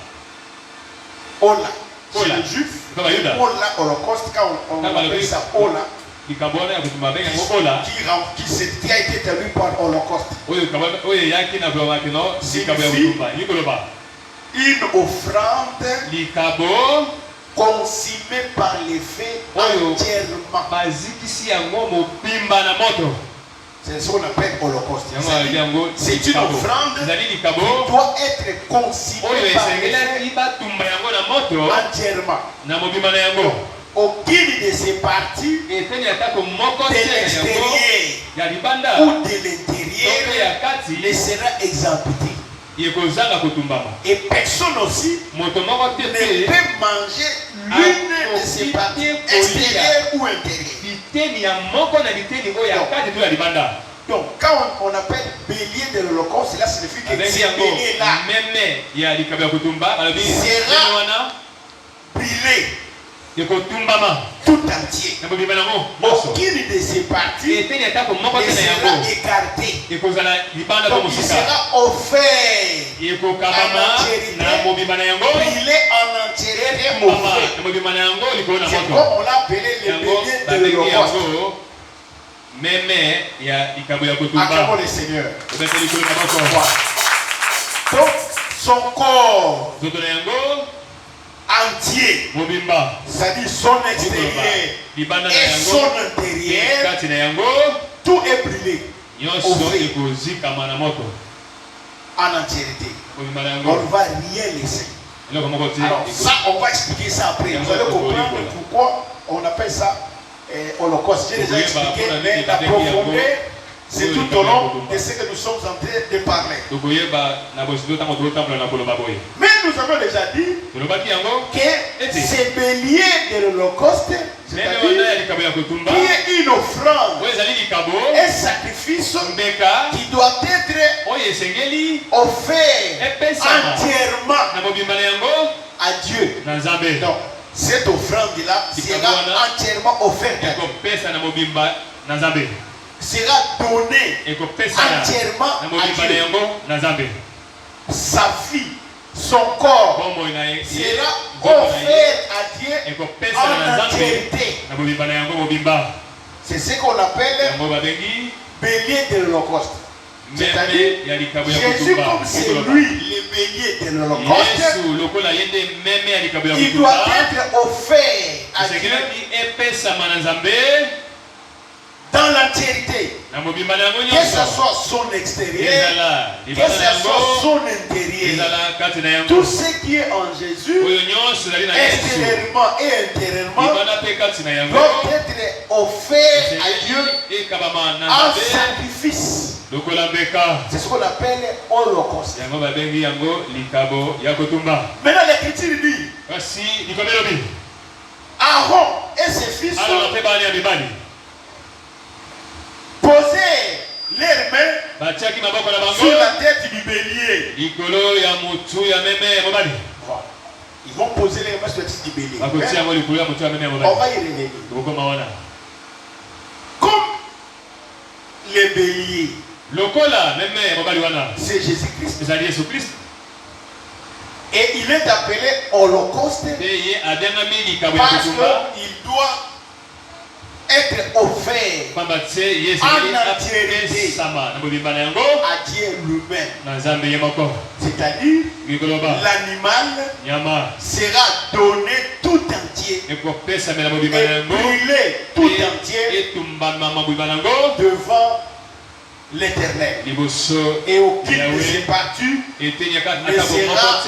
Ola. Chez Ola. les Juifs, epa bayuda Ola, Holocauste, quand on appelle ça Ola, likambo wana ya kotumba babengi yango ola qui a été traduit par Holocauste. oyo eyaki na kolobaki no likambo ya kotumba elingi koloba Une offrande likambo consumée par les feux Oyo. entièrement. bazikisi yango mobimba na moto C'est ce qu'on appelle Holocauste. yango alobi yango C'est une likambo offrande ezali likambo qui doit être consumée oyo par les esengelaki feux batumba yango na moto entièrement. na mobimba na yango Aucune de ces parties eteni atako moko de te na yango l'extérieur ya libanda ou de to mpe l'intérieur ya ne kati sera exemptée. ekozanga kotumbama Et personne aussi moto moko te ne te peut manger l'une de ces parties extérieures ou intérieures. biteni ya moko na biteni oyo ya kati to ya libanda Donc, quand on appelle bélier de l'Holocauste, cela signifie que abengi ce yango bélier-là meme ya likambo ya kotumba balobi Sera- meme wana brûlé ekotumbama tout entier. na mobimba nango nyonso Aucune de ces parties eteni atako moko ne te na sera yango écartée. ekozala libanda to Donc, il mosika sera offert, ekokabama na mobimba na yango brûlé en entièreté au ekokabama feu. na mobimba na yango likolo na C'est moto comme on l'a appelé le yango bélier de babengi l'Holocauste. yango meme ya likambo ya kotumba Acclamons le Seigneur. obete likolo na moko Voilà. Donc, son corps nzoto na yango entier, mobimba c'est-à-dire son extérieur libanda na et yango son mpe intérieur, kati na yango tout est brûlé nyonso ekozikama na moto en entièreté. mobimba na On yango ne va rien laisser. eloko moko te Alors ça, on va expliquer ça après. Vous allez comprendre pourquoi on appelle ça Holocauste. J'ai déjà expliqué, mais la profondeur, c'est tout au long de ce que nous sommes en train de parler. tokoyeba na bosito ntango totambola na koloba boye Mais nous avons déjà dit tolobaki yango que ces béliers de l'Holocauste, meme wana c'est-à-dire ya likambo ya kotumba qui est une offrande, oyo ezali likabo un sacrifice mbeka qui doit être oyo esengeli offert epesama entièrement na mobimba na yango à Dieu. na nzambe Donc, cette offrande-là sera entièrement offerte à Dieu. ekopesa na mobimba na nzambe Sera donnée ekopesana entièrement na à mobimba na Dieu. yango na nzambe Sa vie, son corps bomoi na ye sera nzoto na ye offert à Dieu ekopesana na en nzambe entièreté. na mobimba na yango mobimba C'est ce qu'on appelle yango babengi bélier de l'Holocauste. meme ya likambo ya Jésus, kotumba comme c'est lui le bélier de l'Holocauste, yesu lokola ye nde meme ya likambo ya il doit kotumba être offert à Dieu esengelaki epesama na nzambe dans l'entièreté. na mobimba na yango Que ce nyonso soit son extérieur, ezala que libanda na ce soit yango son intérieur. ezala kati na yango Tout ce qui est en Jésus, oyo nyonso ezali na yesu extérieurement et intérieurement, libanda mpe kati na yango doit être offert à Dieu ekabama na en nzambe sacrifice. lokola mbeka C'est ce qu'on appelle Holocauste. yango babengi yango likabo ya kotumba Maintenant, l'Écriture dit kasi likombe elobi Aaron et ses fils alona mpe bana ya mibali poser leurs mains batiaki maboko na sur la bango tête du bélier. likolo ya motu ya meme ya mobali. Voilà. Ils vont poser les mains sur la tête du bélier. bakotia yango likolo ya motu ya meme ya On mobali. va y revenir. tokokoma wana Comme les béliers, lokola meme ya mobali wana c'est Jésus-Christ. ezali yesu kristo Et il est appelé holocauste mpe ye abengami likabo ya parce kotumba qu'il doit être offert pamba te ye ezali En entièreté. apesama na mobimba na yango à Dieu lui-même. na nzambe ye moko. C'est-à-dire, likoloba l'animal nyama sera donné tout entier ekopesame na mobimba na et yango brûlé tout entier etumbama mobimba na yango devant l'Éternel. liboso Et aucune de Yahweh. ses parties etenyaka Ne ata bomoko sera-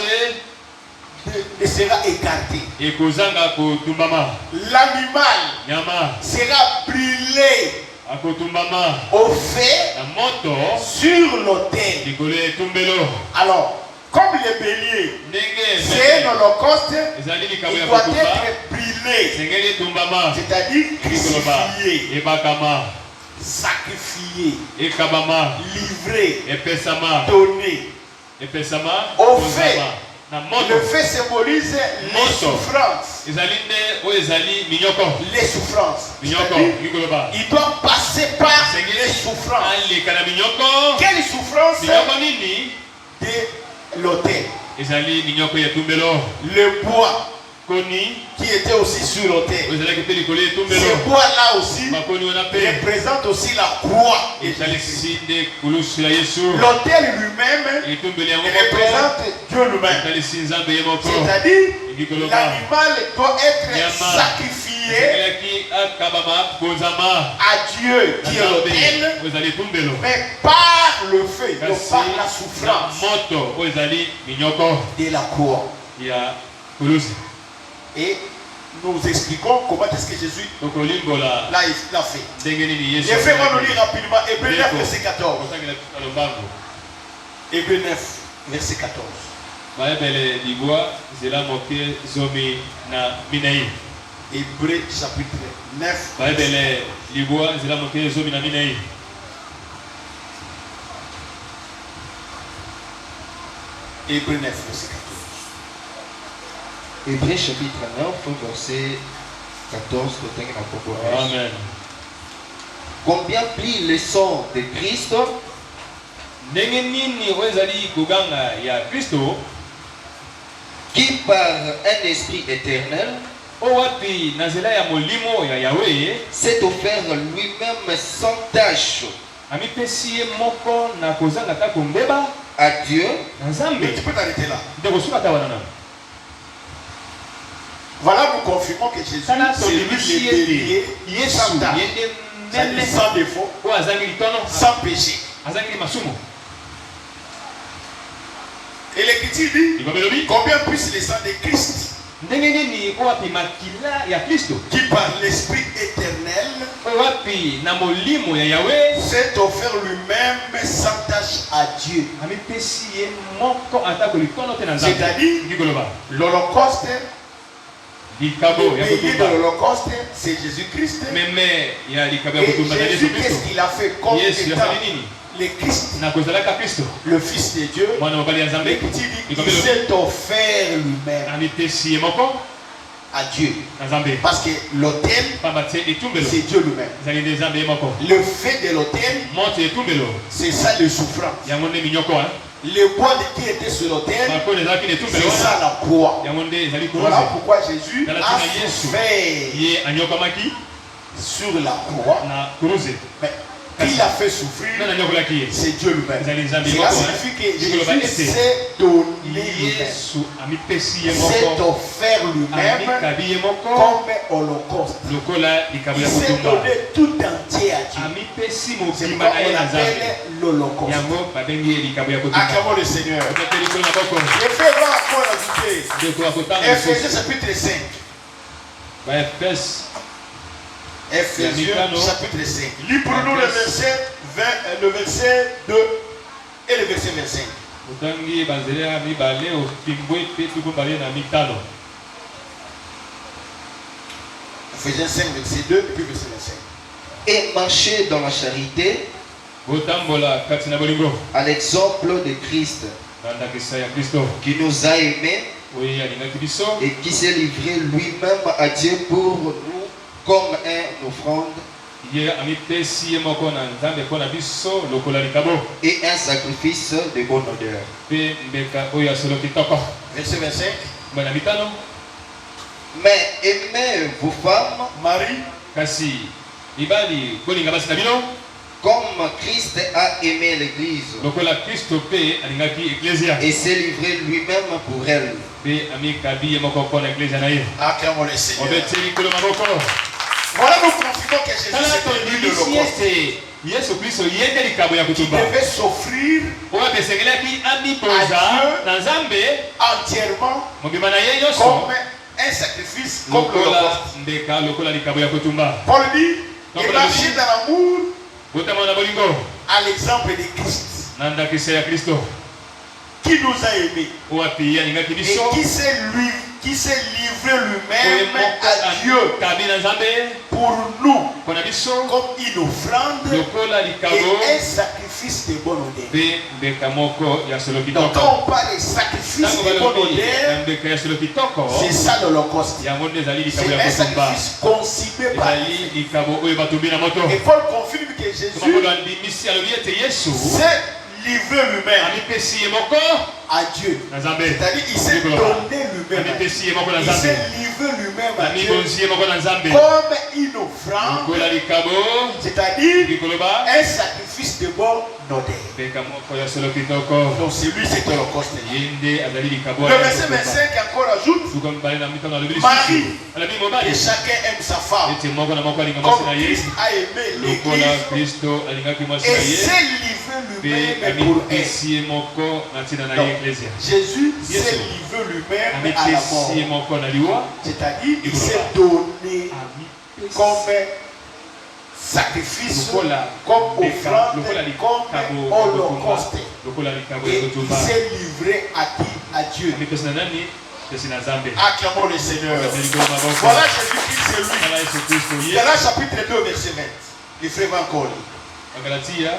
te ne sera écartée. ekozanga kotumbama. L'animal Nyama sera brûlé akotumbama au feu na moto sur l'autel. likolo ya etumbelo. Alors, comme le bélier, Ndenge c'est un holocauste, ezali likabo il ya doit kotumba être brûlé, sengeli etumbama c'est-à-dire likoloba crucifié, ebakama sacrifié, ekabama livré, epesama donné. epesama Au kozama fait, na Le moto fait symbolise les Moto. souffrances. ezali nde oyo ezali minyoko Les souffrances. minyoko C'est-à-dire, likoloba il doit passer par les sengeli souffrances. aleka na minyoko. Quelle souffrance? minyoko nini De l'autel. ezali minyoko ya etumbelo. Le bois koni qui était aussi sur oyo l'autel. ezalaki mpe likolo ya etumbelo. Ce bois-là aussi bakoni wana mpe représente aussi la croix. de Jésus. etalisi nde kulusu ya yesu. L'autel lui-même etumbeli yango moko représente Dieu lui-même. etalisi nzambe ye moko. C'est-à-dire, likoloba l'animal doit être Nyama. sacrifié esekelaki akabama kozama à Dieu qui est nzambe l'autel, oyo ezali etumbelo. mais par le feu, non kasi par la na souffrance moto oyo ezali minyoko de la croix. ya kulusi. Et nous expliquons comment est-ce que Jésus tokolimbola l'a fait. ndenge nini yesu Je vais nous lire rapidement Hébreu 9, verset 14. kotangela biso na lombango. Hébreu 9, verset 14. bayebele libwa nzela moke zomi na minei. Hébreu chapitre 9. bayebele libwa nzela moke zomi na minei. Hébreu 9, verset 14. Hébreux chapitre 9, verset 14, totenge na poko na Yesu. Amen. Combien plie le sang de Christ ndenge nini oyo ezali koganga ya kristo qui par un esprit éternel oyo wapi na nzela ya molimo ya yawe s'est offert lui-même sans tâche amipesi ye moko na kozanga ta kombeba à Dieu na Mais nzambe tu peux t'arrêter là. nde kosuka ta wana na Voilà, nous confirmons que Jésus, tala c'est lui tolibisi le bélier, ete yesu sans tâche, ye nde c'est-à-dire mene sans défaut, oyo azangi litono sans péché. azangi masumu. Et l'Écriture dit liloba elobi combien plus le sang de Christ, ndenge nini oyo wapi makila ya kristo qui par l'Esprit éternel oyo wapi na molimo ya yawe s'est offert lui-même sans tâche à Dieu. amipesi ye moko atako litono te na nzambe. C'est-à-dire, Ndiko loba l'Holocauste, likabo le ya bélier de kotumba l'Holocauste, c'est Jésus-Christ. meme ya likabo ya Et kotumba na yesu Jésus, kristo. qu'est-ce qu'il a fait comme yesu étant asali nini le Christ, na kozalaka kristo le Fils de Dieu? mwana mobali ya nzambe L'Écriture dit Liloba qu'il elobi s'est offert lui-même amipesi ye moko à Dieu. na nzambe Parce que l'autel, pamba te etumbelo c'est Dieu lui-même. ezali nde nzambe ye moko. Le fait de l'autel, moto etumbelo c'est ça le souffrance. yango nde minyoko wana Le bois qui était sur l'autel, bakoni ezalaki na etumbelo c'est ça wana la croix. yango nde ezali Voilà koloze pourquoi Jésus Dans la a Bible, Yesu. souffert ye anyokamaki sur la croix. na kuruze Mais qui l'a fait souffrir, nani anyokolaki ye c'est Dieu lui-même. ezali nzambe ye Cela moko wana. signifie que Likoloba Jésus ete s'est donné lui-même, yesu amipesi ye s'est moko offert lui-même amikabi ye moko comme holocauste. lokola likabo Il ya s'est kotumba donné tout entier à Dieu. amipesi C'est mobimba pourquoi na ye on na nzambe appelle l'holocauste. yango babengi ye likabo ya kotumba. Acclamons le Seigneur. otepe likolo na boko Je vais voir encore ajouter. ndeko ya kotanga Ephésiens lisusu chapitre 5. baefese Ephésiens Mikano. chapitre 5. Lis pour nous le verset 20, le verset 2 et le verset 25. otangi banzela ya mibale otimbwe mpe tukumbale na mitano. Ephésiens 5, verset 2 et puis verset 25. et marchez dans la charité à l'exemple de Christ qui nous a aimés et qui s'est livré lui-même à Dieu pour nous comme une offrande et un sacrifice de bonne odeur. Verset 25. Mais aimez vos femmes, Marie, comme Christ a aimé l'Église et s'est livré lui-même pour elle. acclamons le Seigneur. Voilà, nous confirmons que Jésus est venu de l'Holocauste. Qui devait s'offrir entièrement comme un sacrifice, comme l'Holocauste. Paul dit, et marcher dans l'amour à l'exemple de Christ, qui nous a aimés et qui s'est livré lui-même à Dieu pour nous comme une offrande et un sacrifice de bonne odeur. Donc quand on parle de sacrifice de bonne odeur, c'est ça l'Holocauste. C'est un sacrifice consumé par Dieu. Et Paul confirme que Jésus s'est livré lui-même à Dieu. C'est-à-dire qu'il s'est donné lui-même. Il s'est livré lui-même à Dieu comme une offrande, c'est-à-dire un sacrifice de bonne odeur. Donc c'est lui, c'est l'Holocauste. Le verset 25 encore ajoute Marie, et chacun aime sa femme comme Christ a aimé l'Église et s'est livré lui-même pour elle. Jésus s'est livré lui-même à la mort. C'est-à-dire il s'est donné comme sacrifice, comme offrande, comme holocauste. Et il s'est livré à qui? À Dieu. Acclamons le Seigneur. Voilà Jésus-Christ, c'est lui. Galates chapitre 2, verset 20. Les frères vont encore lire.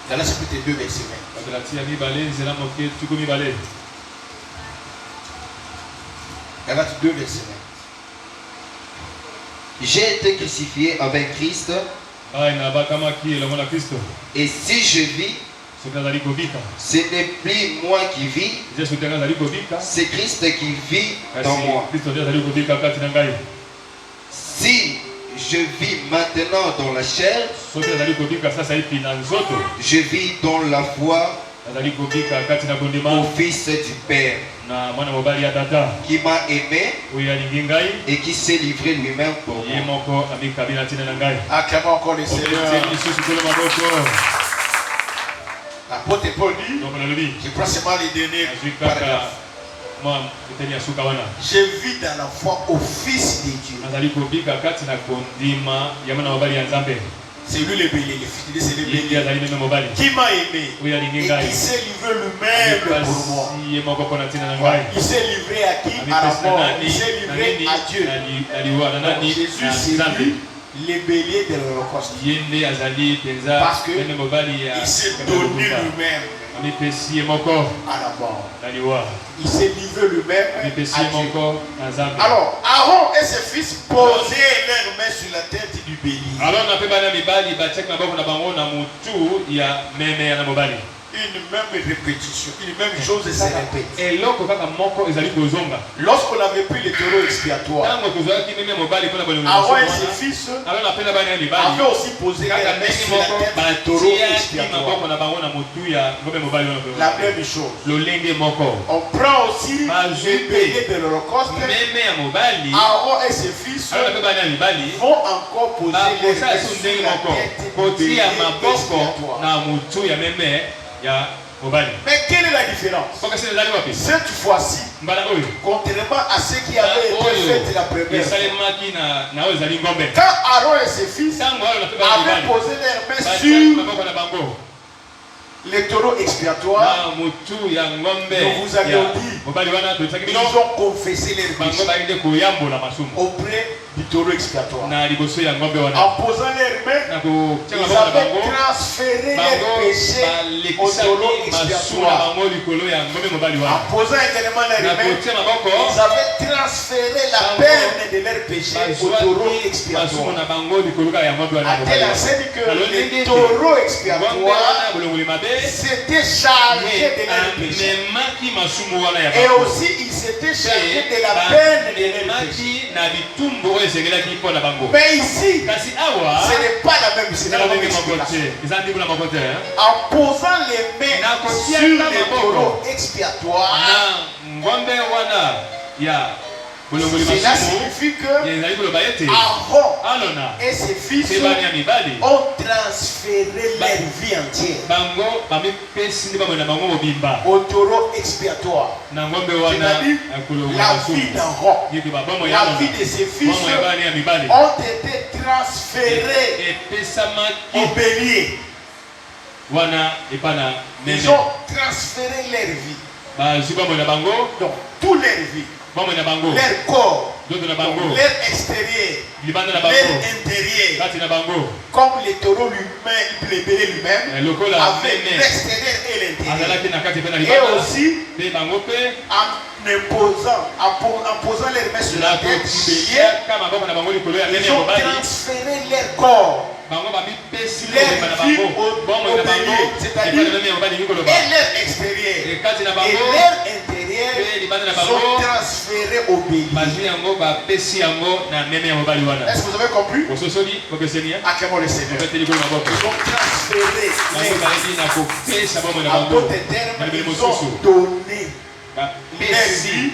Galates chapitre 2, verset 20. Galates 2, verset 20. J'ai été crucifié avec Christ, et si je vis, ce n'est plus moi qui vis, c'est Christ qui vit dans moi. Si je vis maintenant dans la chair, je vis dans la foi au Fils du Père qui m'a aimé et qui s'est livré lui-même pour moi. Acclamons encore le Seigneur. L'apôtre Paul dit, je prends seulement les derniers paragraphes. Je vis dans la foi au Fils de Dieu. C'est lui le bélier, le fils de Dieu, c'est le bélier. Qui m'a aimé et qui s'est livré lui-même pour moi. Il s'est livré à qui? À la mort. Il s'est livré à Dieu. Donc, Jésus, c'est lui le bélier de l'Holocauste. Parce qu'il s'est donné lui-même à la mort. Il s'est livré lui-même à Dieu. Alors, Aaron et ses fils posaient leurs mains sur la tête du bélier. Une même répétition, une même chose se répète. Lorsqu'on avait pris le terreau expiatoire, Aaron et ses fils avaient aussi posé leurs mains sur la tête du taureau expiatoire. La même chose. On prend aussi le bélier de l'Holocauste. Aaron et ses fils vont encore poser les mains sur la tête du bélier expiatoire. Mais quelle est la différence? Cette fois-ci, contrairement à ce qui avait été fait la première fois, quand Aaron et ses fils avaient posé leurs mains sur Les taureaux expiatoires, nous vous avions dit, ils ont confessé leurs péchés auprès du taureau expiatoire. En posant leurs mains, ils avaient transféré leurs péchés au taureau expiatoire. En posant également leurs mains, ils avaient transféré la peine de leurs péchés au taureau expiatoire. A-t-elle enseigné que les taureaux expiatoires s'étaient chargés de leurs péchés. Et aussi, ils s'étaient chargés de la peine de leurs péchés. Mais ici, ce n'est pas la même explication. En posant les mains sur les taureaux expiatoires, cela signifie que Aaron et ses fils ont transféré leur vie entière au taureau expiatoire. C'est-à-dire la vie d'Aaron, la vie de ses fils ont été transférées au bélier. Ils ont transféré leur vie. Donc, toute leur vie. Leur corps, leur extérieur, leur intérieur, comme les taureaux lui-même, les béliers lui-même, avec l'extérieur et l'intérieur. Et aussi, en posant leurs mains sur la tête du bélier, ils ont transféré leur corps, leur vie au bélier, c'est-à-dire et leur extérieur et leur intérieur sont transférés au bélier. Est-ce que vous avez compris? Acclamons le Seigneur. Ils ont transféré en d'autres termes, ils ont donné leur vie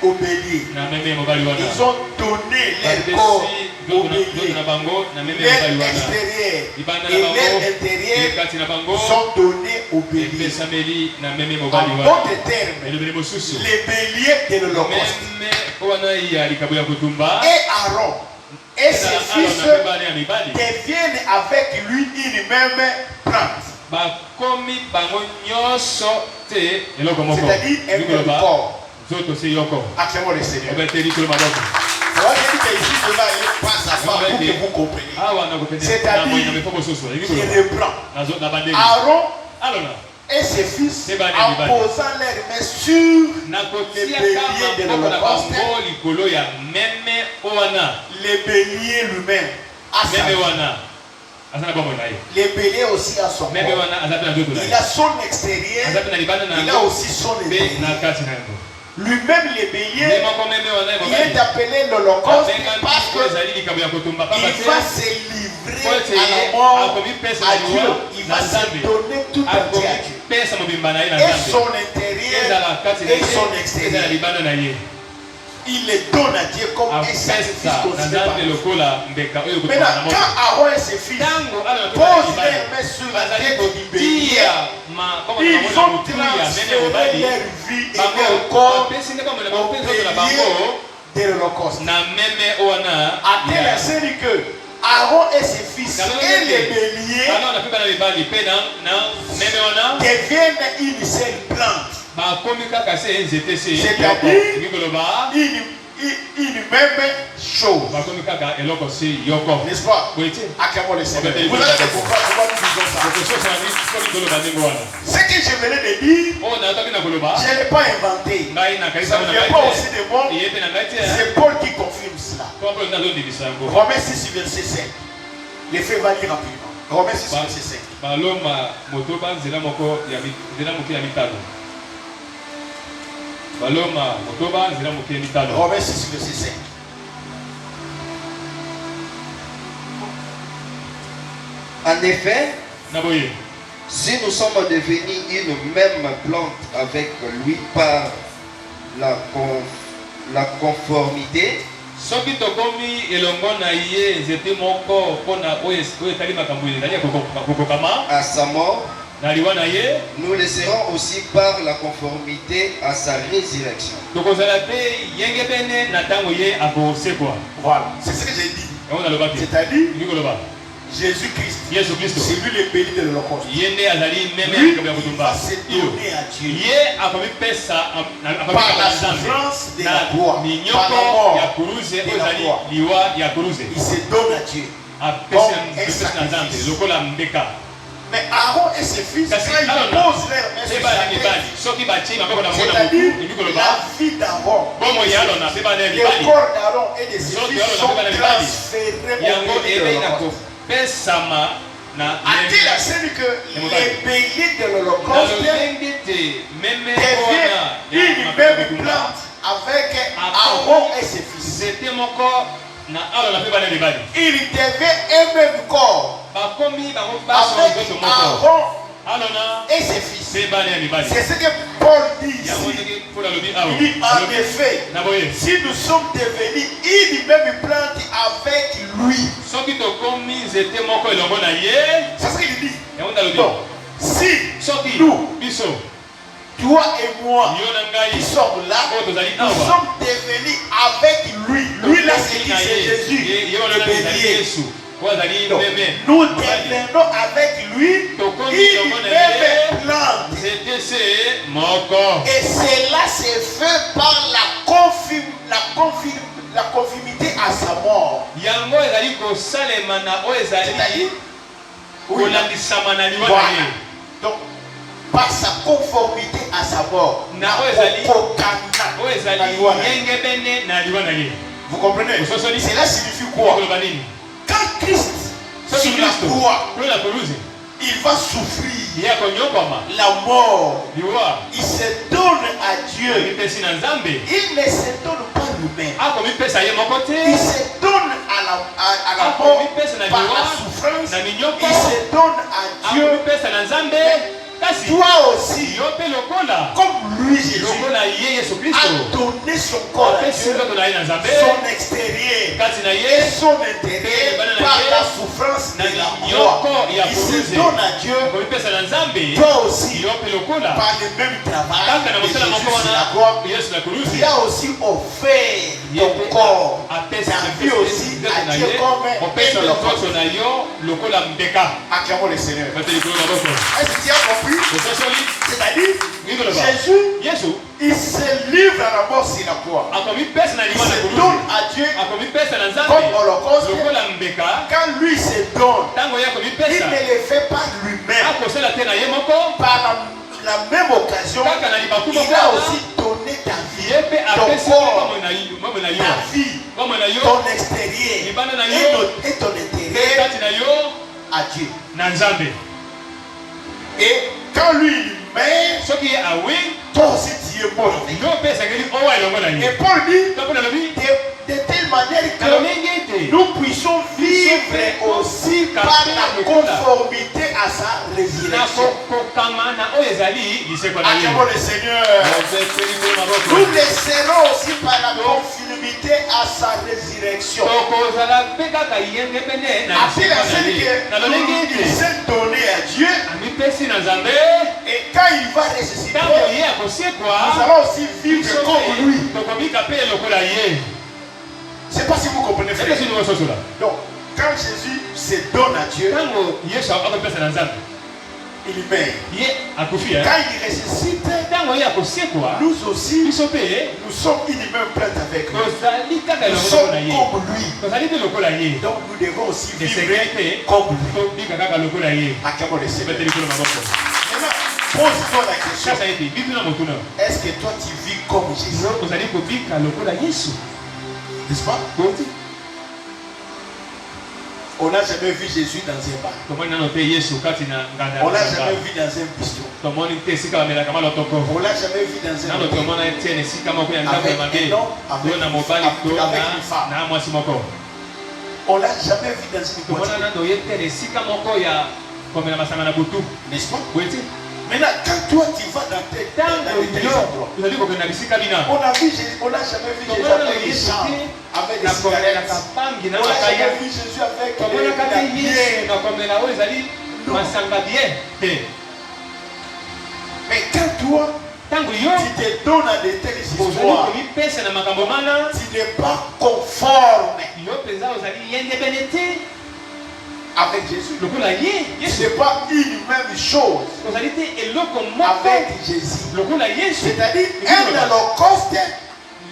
au bélier. Ils ont donné leur corps au bélier. Leur extérieur et leur intérieur sont donnés au bélier. En d'autres termes, les béliers de l'Holocauste. Et Aaron et ses fils deviennent avec lui une même plante. C'est-à-dire un même corps. Acclamons le Seigneur. Voilà, ici, cela est pas à pas pour que vous compreniez. C'est-à-dire, il reprend. Aaron et ses fils, en posant leurs mains sur les béliers de l'Holocauste, les béliers lui-même, les béliers aussi à son corps. Il a son extérieur, il a aussi son intérieur. Lui-même, les béliers, il est appelé l'Holocauste parce qu'il va se livrer à la mort à Dieu. Il va se donner tout entier à Dieu. Et son intérieur et son extérieur. Il les donne à Dieu comme un sacrifice considéré par Dieu. Maintenant, quand Aaron et ses fils posent leurs mains sur la tête du bélier, ils ont transféré leur vie et leur corps au bélier de l'Holocauste. A-t-elle enseigné que Aaron et ses fils et les béliers deviennent une seule plante? C'est-à-dire une même chose. N'est-ce pas? Acclamons le Seigneur. Vous allez comprendre pourquoi nous disons ça. Ce que je venais de dire, je n'ai pas inventé. Ça ne vient pas aussi de moi. C'est Paul qui confirme cela. Romains 6, verset 5. Les faits vont lire rapidement. Romains 6, verset 5. Romains 6, verset 5. En effet, si nous sommes devenus une même plante avec lui par la conformité, à sa mort, nous le serons aussi par la conformité à sa résurrection. Voilà, c'est ce que j'ai dit. C'est-à-dire, Jésus-Christ, Yesu Kristo c'est lui le béni de l'Holocauste. yende azali meme Lui, ya il kutumba va se donner à Dieu ye akomipesa par la souffrance de la croix, par la minyoko mort ya kuruze de oyo la ezali croix. liwa ya kuruze Il se donne à Dieu. apesi na nzambe lokola mbeka. Mais Aaron et ses fils, quand ils posent leurs mains sur sa tête, c'est-à-dire la vie d'Aaron, le corps d'Aaron et de ses fils sont transférés au béni de l'Holocauste. A-t-il enseigné que les bénis de l'Holocauste deviennent une même plante avec Aaron et ses fils? Il devait un même corps avec Aaron et ses fils. C'est ce que Paul dit ici. Il dit en effet, si nous sommes devenus une même plante avec lui, c'est ce qu'il dit. Donc, si nous, toi et moi, qui sommes là, nous sommes devenus avec lui. Lui là, c'est qui? C'est Jésus, le bélier. Donc, nous devenons avec lui une même plante. Et cela s'est fait par la conformité à sa mort. C'est-à-dire, oui, voilà. Donc, par sa conformité à sa mort. Vous comprenez? Cela signifie quoi? Quand Christ sur la croix, il va souffrir la mort. Il se donne à Dieu. Il ne se donne pas lui-même. Il se donne à la mort par la souffrance. Il se donne à Dieu. Toi aussi, comme lui, Jésus a donné son corps à Dieu, son extérieur et son intérieur par la souffrance de la croix. Il se donne à Dieu. Toi aussi, par le même travail de Jésus sur la croix, il a aussi offert ton corps, ta vie aussi à Dieu comme un holocauste. Acclamons le Seigneur. Est-ce que tu as compris? C'est-à-dire, Jésus, il se livre à la mort sur la croix. Il se donne à Dieu comme holocauste. Quand lui se donne, il ne le fait pas lui-même. Par la même occasion, il a aussi donné ta vie, ton corps, ta vie, ton extérieur et ton intérieur à Dieu. Et quand lui meurt, toi aussi tu es mort. Et Paul dit de telle manière que nous puissions vivre aussi par la conformité à sa résurrection. Acclamons le Seigneur. Nous le serons aussi par la conformité à sa résurrection. Après la scène qu'il s'est donné à Dieu, et quand il va ressusciter, nous allons aussi vivre comme lui. Je ne sais pas si vous comprenez, frère. Donc, quand Jésus se donne à Dieu, il meurt. Quand il ressuscite, nous aussi, nous sommes une même plante avec lui. Nous sommes comme lui. Donc, nous devons aussi vivre comme lui. Acclamons le Seigneur. Maintenant, pose-toi la question. Est-ce que toi tu vis comme Jésus? N'est-ce pas? On n'a jamais vu Jésus dans un bar. On n'a jamais vu dans un bistrot. On l'a jamais vu dans un hôtel. Avec un homme, avec une femme. On l'a jamais vu dans une boîte. N'est-ce pas? Maintenant, quand toi tu vas dans tes endroits, on n'a jamais vu Jésus avec des chambres, avec des cigarettes. On n'a jamais vu Jésus avec la bière. Mais quand toi, tu te donnes à de telles histoires, tu n'es pas conforme avec Jésus. Ce n'est pas une même chose avec Jésus. C'est-à-dire un holocauste,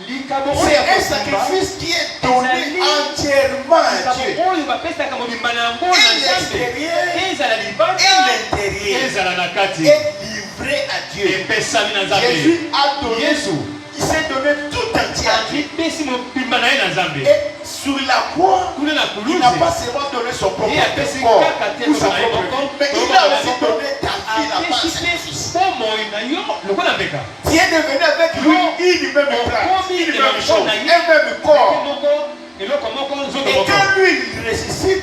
c'est un sacrifice qui est donné entièrement à Dieu. Et l'intérieur est livré à Dieu. Jésus a donné, il s'est donné tout entier à Dieu. Et sur la croix, il n'a pas seulement donné son propre corps ou sa propre vie, mais il a aussi donné ta vie là-bas. Tu es devenu avec lui une même place, une même chose, un même corps. Et quand lui il ressuscite,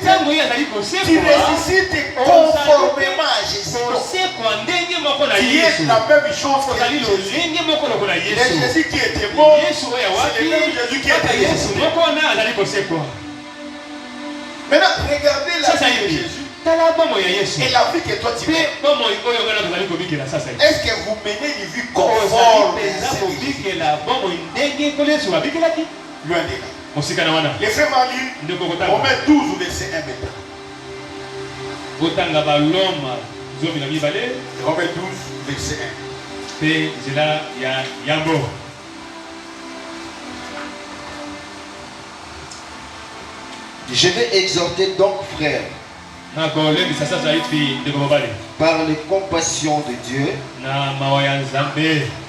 tu ressuscites conformément à Jésus. Tu es la même chose que Jésus. Le Jésus qui était mort, c'est le même Jésus qui était ressuscité. Maintenant, regardez la vie de Jésus et la vie que toi tu mènes. Est-ce que vous menez une vie conforme à loin de là. Les frères vont lire Romains 12 ou verset 1 maintenant. Romains 12 verset 1. Je vais exhorter donc, frères, par les compassions de Dieu,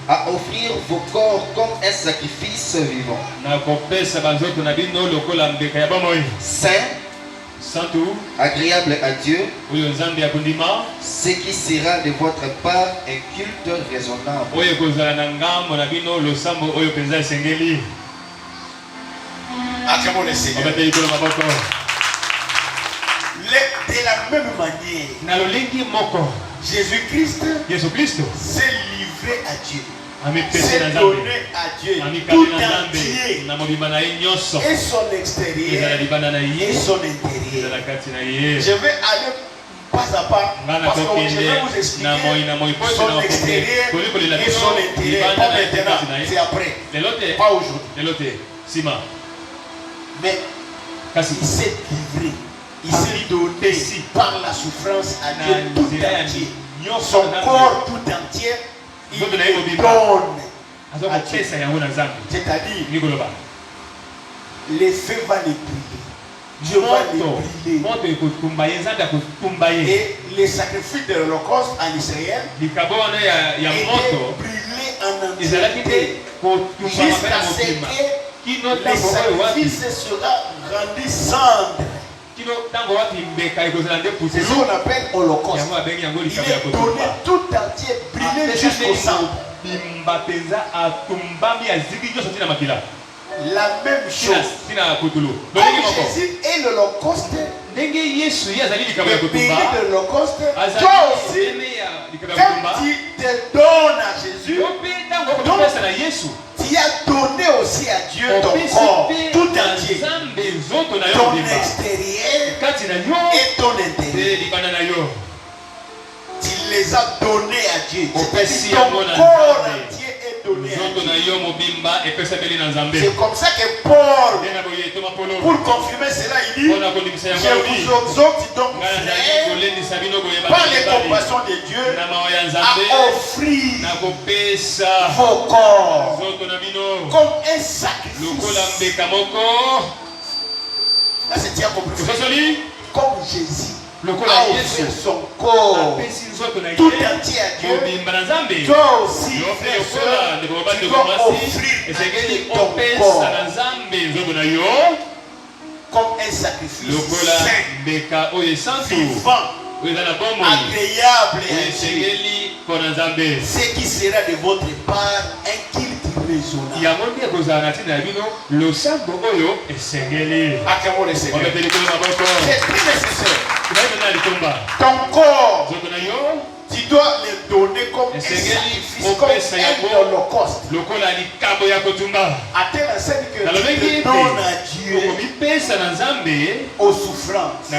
à offrir vos corps comme un sacrifice vivant, saint, agréable à Dieu, ce qui sera de votre part un culte raisonnable. De la même manière, Jésus-Christ s'est livré à Dieu. C'est donné à Dieu tout entier, et son extérieur et son intérieur. Je vais aller pas à pas parce que je vais vous expliquer son extérieur et son intérieur. Pas maintenant, c'est après, pas aujourd'hui. Mais il s'est livré, il s'est donné par la souffrance à Dieu tout entier. Son corps tout entier, il donne à Dieu. C'est-à-dire, les feux vont les brûler. Dieu va les brûler. Et les sacrifices de l'Holocauste en Israël étaient brûlés en entièreté jusqu'à ce que les sacrifices soient rendus cendres. C'est ce qu'on appelle Holocauste. Il est donné tout entier, brûlé jusqu'au sang. La même chose. Comme Jésus est l'Holocauste, le pays de l'Holocauste, toi aussi, quand tu te donnes à Jésus, tu as donné aussi à Dieu ton corps tout entier, ton extérieur et ton intérieur. Tu les as donnés à Dieu. Ton corps entier est donné à Dieu. C'est comme ça que Paul, pour confirmer cela, il dit: je vous exhorte donc, frères, par les compassions de Dieu, à offrir vos corps comme un sacrifice. Là, c'est bien compris. Comme Jésus a offert son corps tout entier à Dieu, toi aussi, frère et soeur, tu dois offrir à Dieu ton corps comme un sacrifice saint, vivant, agréable à Dieu, ce qui sera de votre part un culte raisonnable. C'est très nécessaire. Ton corps, tu dois le donner comme un sacrifice, comme un holocauste. À telle enseigne que tu te donnes à Dieu aux souffrances, à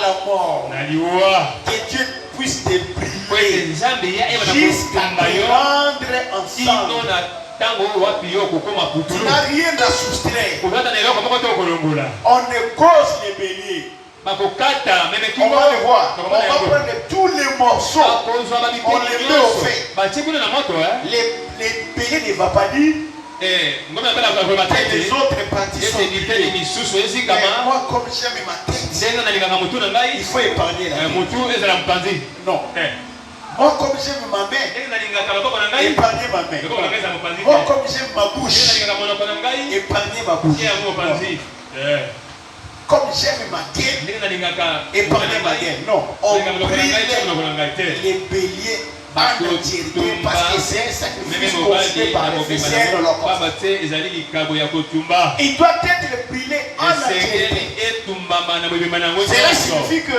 la mort. Que Dieu puisse te briller jusqu'à te rendre ensemble. Tu n'as rien à soustraire. On ne cause les béliers. On va le voir. On va prendre tous les morceaux. On les met au fait. Les périls ne va pas dire que les autres parties sont brûlées. Mais moi, comme j'aime ma tête, il faut épargner la tête. Non. Moi, comme j'aime ma main, épargnez ma main. Moi, comme j'aime ma bouche, épargnez ma bouche. Comme j'aime ma gueule, épargnez ma gueule. Non, on brille les béliers en entièreté parce que c'est un sacrifice considéré par les chrétiens de l'Holocauste. Il doit être brûlé en entièreté. Cela signifie que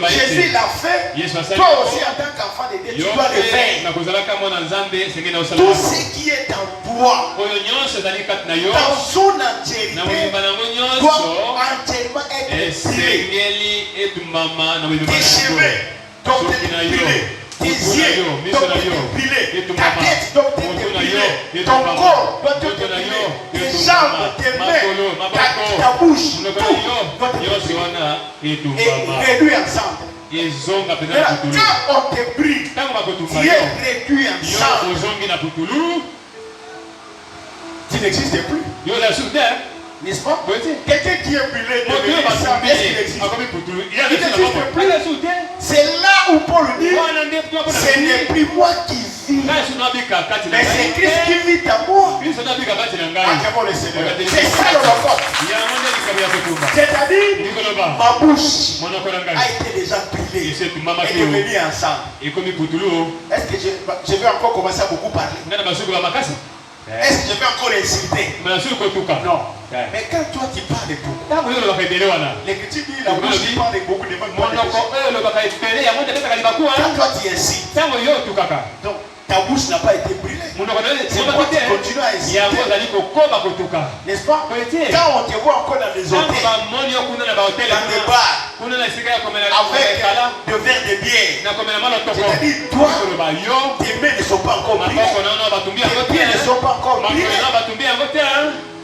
Jésus l'a fait. Toi aussi, en tant qu'enfant de Dieu, tu dois le faire. Tout ce qui est en toi, dans son entièreté, doit entièrement être brûlé. Tes cheveux doivent être brûlés. Tes yeux doivent être brûlés. Ta tête doit être brûlée. Ton corps doit être brûlé. Tes jambes, tes mains, ta bouche, tout doit être brûlé. Et réduit ensemble. Quand on te brûle, tu es réduit ensemble. Tu n'existes plus. N'est-ce pas? Quelqu'un qui est brûlé devenu ensemble, est-ce qu'il existe? Il n'existe plus. C'est là où Paul dit, ce n'est plus moi qui vis, mais c'est Christ qui vit en moi. Acclamons le Seigneur. C'est ça l'Holocauste. C'est-à-dire, ma bouche a été déjà brûlée et devenue ensemble. Est-ce que je vais encore commencer à beaucoup parler? Est-ce que je vais encore insulter? Non. Mais quand toi tu parles beaucoup, l'Écriture dit la bouche qui parle beaucoup ne manque pas de péché. Quand toi tu incites, donc ta bouche n'a pas été brûlée. C'est pourquoi tu continues à inciter. N'est-ce pas? Quand on te voit encore dans les hôtels, dans les bars, avec des verres de bière, c'est-à-dire toi, tes mains ne sont pas encore brûlées, tes pieds ne sont pas encore brûlés.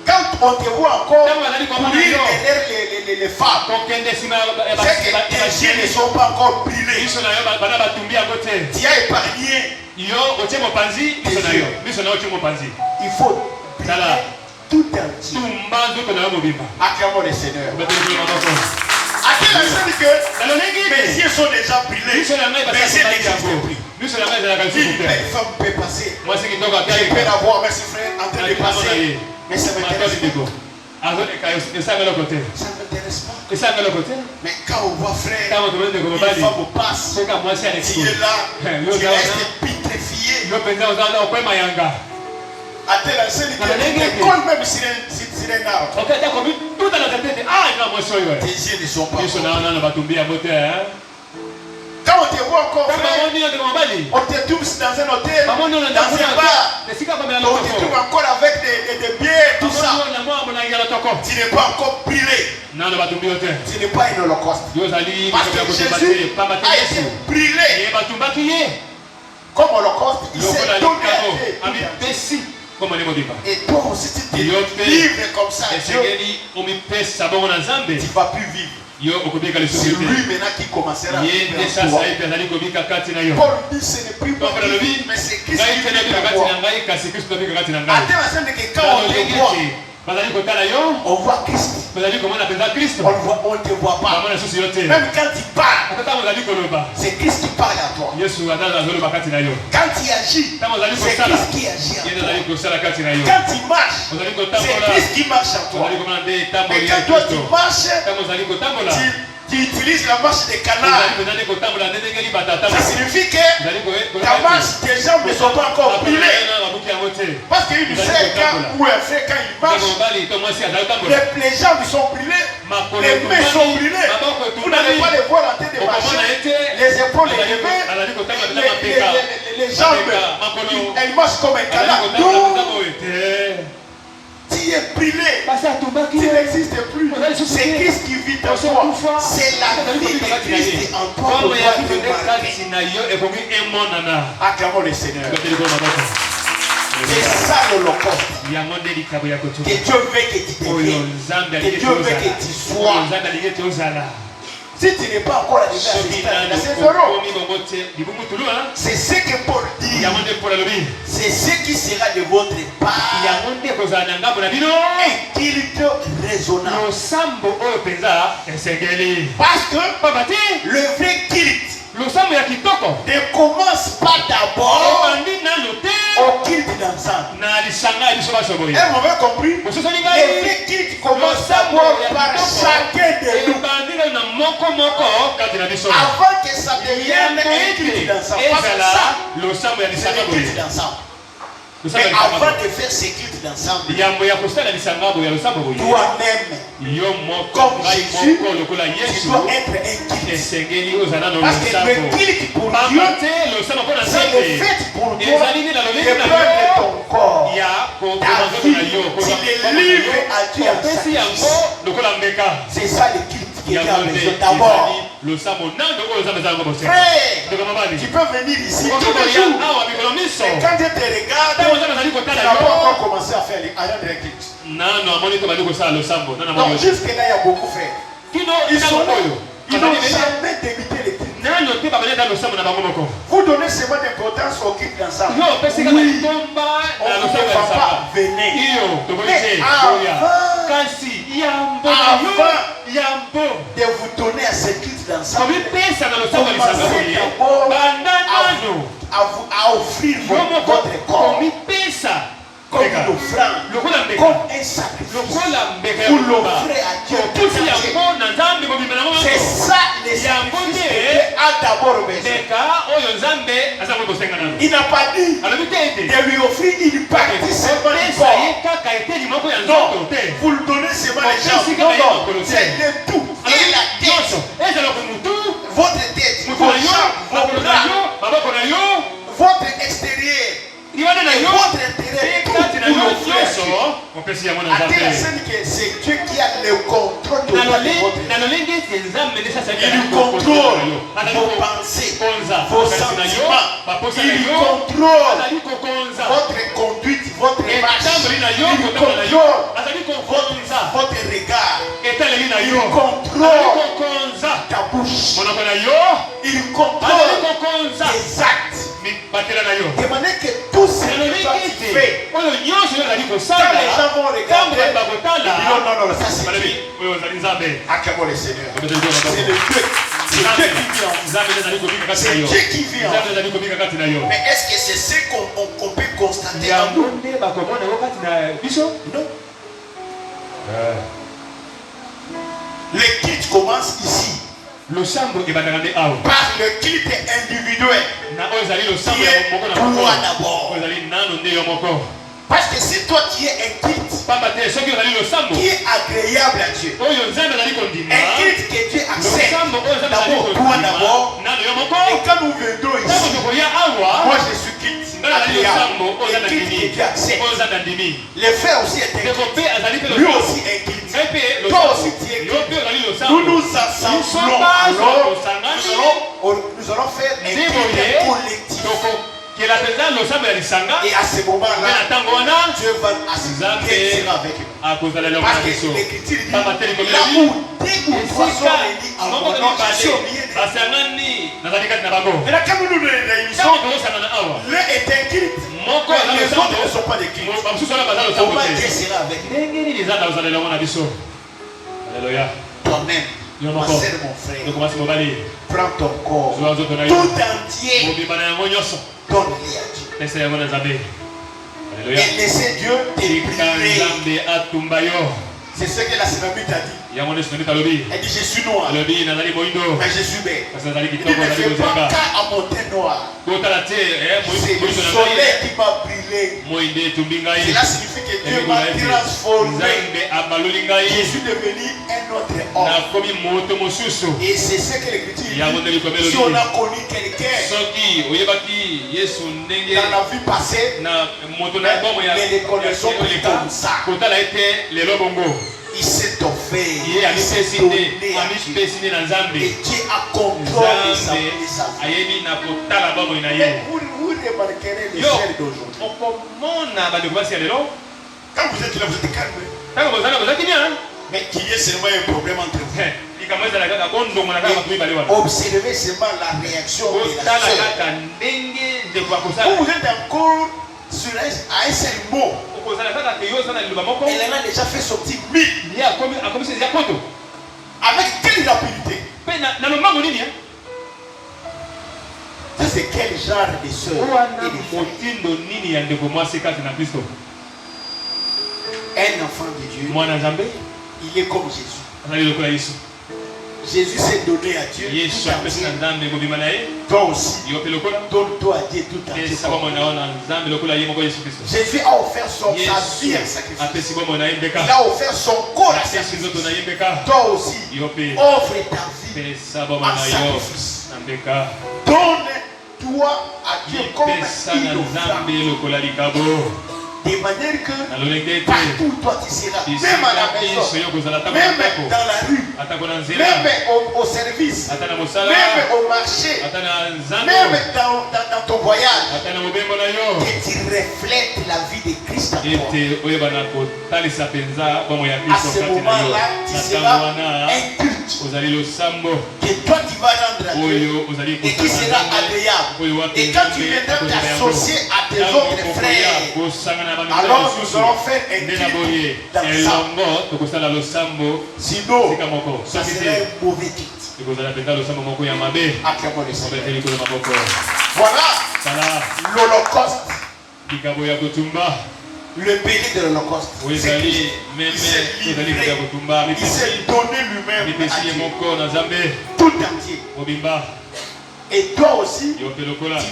Quand on te voit encore courir derrière les femmes, c'est que tes yeux ne sont pas encore brûlés. Tu as épargné. Il faut brûler tout entier. Acclamons le Seigneur. À quel instant que mes yeux sont déjà brûlés, mes yeux n'existent plus. Une belle femme peut passer. Je peux la voir, merci frère, en train de passer. Mais ça ne m'intéresse pas. Ça ne m'intéresse pas. Mais quand on voit frère, une femme passe, tu es là, tu restes pétrifié. À tel instant que tu te colles même sur un arbre. Tes yeux ne sont pas encore. Quand on te voit encore, frère, on te trouve dans un hôtel, dans un bar, on te trouve encore avec des bières, tout ça. Tu n'es pas encore brûlé. Tu n'es pas un holocauste. Parce que Jésus a été brûlé. Comme holocauste, il s'est donné. Et toi aussi, si tu vivre comme ça, tu ne vas plus vivre. C'est lui maintenant qui commencera à vivre en toi. Paul dit ce n'est plus moi qui vis, mais c'est Christ qui vit en moi. Attends, que quand on te voit, on voit Christ. On ne te voit pas. Même quand tu parles, c'est Christ qui parle à toi. Quand tu agis, c'est Christ qui agit à toi. Quand tu marches, c'est Christ qui marche à toi. Mais quand toi tu marches, tu utilises la marche des canards. Ça signifie que ta marche, tes jambes ne sont pas encore brûlées. Parce qu'une frère ou un frère, quand il marche, les jambes sont brûlées, les mains sont brûlées. Vous n'allez pas les voir en train de marcher, les épaules élevées, les jambes, elles marchent comme un canard. Tu es brûlé, tu n'existes plus. C'est Christ qui vit en toi. C'est la vie de Christ en toi. Acclamons le Seigneur. C'est ça l'Holocauste. Que Dieu veut que tu deviennes. Que Dieu veut que tu sois. Si tu n'es pas encore arrivé à ce stade, c'est zéro. C'est ce que Paul dit. C'est ce qui sera de votre part. Un culte raisonnable. Parce que le vrai culte ne commence pas d'abord au culte d'ensemble. Vous m'avez compris? Le vrai culte commence d'abord par chacun de nous. Avant que ça devienne un culte d'ensemble. Parce que ça, c'est le culte d'ensemble. Mais avant de faire ce culte d'ensemble, toi-même, comme Jésus, tu dois être un culte. Parce que le culte pour Dieu, c'est le fait pour toi de prendre ton corps, ta vie, tu les livres à Dieu en sacrifice. C'est ça le culte qui est à besoin d'abord. Frère, tu peux venir ici tous les jours. Mais quand je te regarde, tu n'as pas encore commencé à faire les agents de culte. Donc jusque-là, il y a beaucoup de frères. Ils sont là. Ils n'ont jamais débuté les cultes. Vous donnez seulement d'importance au culte d'ensemble. Oui, on ne va pas venir. Mais avant de vous donner à ce culte d'ensemble, commencez d'abord à offrir votre corps comme une offrande, comme un sacrifice. Vous l'offrez à Dieu. C'est ça le sacrifice que Dieu a d'abord besoin. Il n'a pas dit de lui offrir une partie seulement du corps. Non, vous le donnez seulement les gens. Non, c'est le tout. Et la tête, votre tête, vos jambes, vos bras, votre extérieur. Et votre intérêt, tout vous l'offrez. À telle scène que c'est Dieu qui a le contrôle de votre vie. Il contrôle vos pensées, vos sentiments. Il contrôle votre conduite, votre marche. Il contrôle votre regard. Il contrôle ta bouche. Il contrôle tes actes. De manière que tout ce que tu fais, quand les gens vont regarder, ils diront non, ça c'est Dieu. Acclamons le Seigneur. C'est le Dieu. C'est Dieu qui vit en vous. C'est Dieu qui vit en vous. Mais est-ce que c'est ce qu'on peut constater en nous? Non. Le culte commence ici. Par le culte individuel qui est toi d'abord. Parce que c'est toi qui es un culte qui est agréable à Dieu. Un culte que Dieu accepte. D'abord toi d'abord. Et quand nous venons ici, moi je suis culte agréable. Un culte que Dieu accepte. Le frère aussi est un culte. Lui aussi est un culte. Toi aussi tu es culte. Nous nous assemblons alors. Nous allons faire un culte collectif. Et à ce moment-là, Dieu va assister avec nous. Parce que l'Écriture dit, là où deux ou trois sont réunis en mon nom, je suis au milieu d'eux. Et là, quand nous nous réunissons, l'un est un culte, mais les autres ne sont pas des cultes. Comment Dieu sera avec nous? Toi-même, ma sœur, mon frère, prends ton corps tout entier. Donne-les à Dieu. Et laissez Dieu te briller. C'est ce que la Sénamite a dit. Elle dit je suis noir, mais je suis belle. Il ne fait pas qu'à monter noir. C'est le soleil qui m'a brillé. Cela signifie que Dieu m'a transformé. Je suis devenu un autre homme. Et c'est ce que l'Écriture dit. Si on a connu quelqu'un dans la vie passée, mais les connaissons comme ça. Il s'est offert, il s'est donné à Dieu. Et Dieu a contrôlé sa vie. Mais vous remarquerez les frères d'aujourd'hui. Quand vous êtes là, vous êtes calme. Mais qu'il y ait seulement un problème entre vous. Observez seulement la réaction de la sœur. Vous êtes encore sur un seul mot. Elle en a déjà fait sortir 1000. Avec quelle rapidité? Ça, c'est quel genre de sœur? Un enfant de Dieu, il est comme Jésus. Jésus s'est donné à Dieu. Toi aussi, donne-toi à Dieu tout entier. Jésus a offert sa vie en sacrifice. Il a offert son corps à sacrifice. Toi aussi, offre ta vie en sacrifice. Donne-toi à Dieu comme il offre. De manière que partout toi tu seras, même à la maison, même dans la rue, même au service, même au marché, même dans ton voyage, que tu reflètes la vie de Christ en toi. À ce moment-là, tu seras un culte que toi tu vas rendre à Dieu et qui sera agréable. Et quand tu viendras t'associer à tes autres frères, alors nous allons faire un culte d'ensemble. Sinon, ça serait un mauvais culte. Voilà l'Holocauste. Le béni de l'Holocauste. Il s'est donné lui-même à Dieu tout entier. Et toi aussi, tu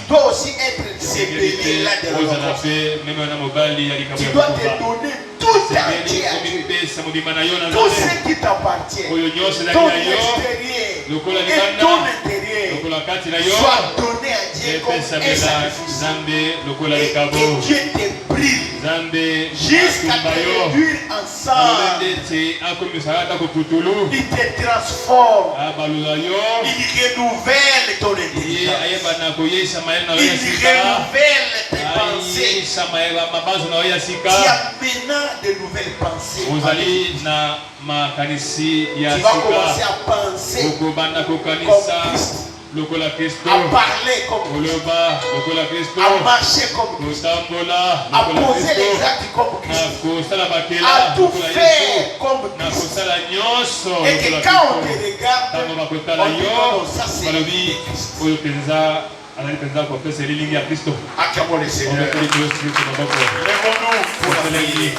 dois aussi être ce béni-là de l'Holocauste. Tu dois te donner tout entier à Dieu. Tout ce qui t'appartient, ton extérieur et ton intérieur, soit donné à Dieu comme un sacrifice. Et que Dieu te brille jusqu'à te réduire ensemble. Il te transforme. Il renouvelle ton intelligence. Il renouvelle tes pensées. Tu as maintenant de nouvelles pensées. Tu vas commencer à penser comme Christ, à parler comme Christ, à marcher comme Christ, à poser les actes comme Christ, à tout faire comme Christ. Et que quand on te regarde, on dit non, ça c'est la vie de Christ. Acclamons le Seigneur. Lèvons-nous pour la prière.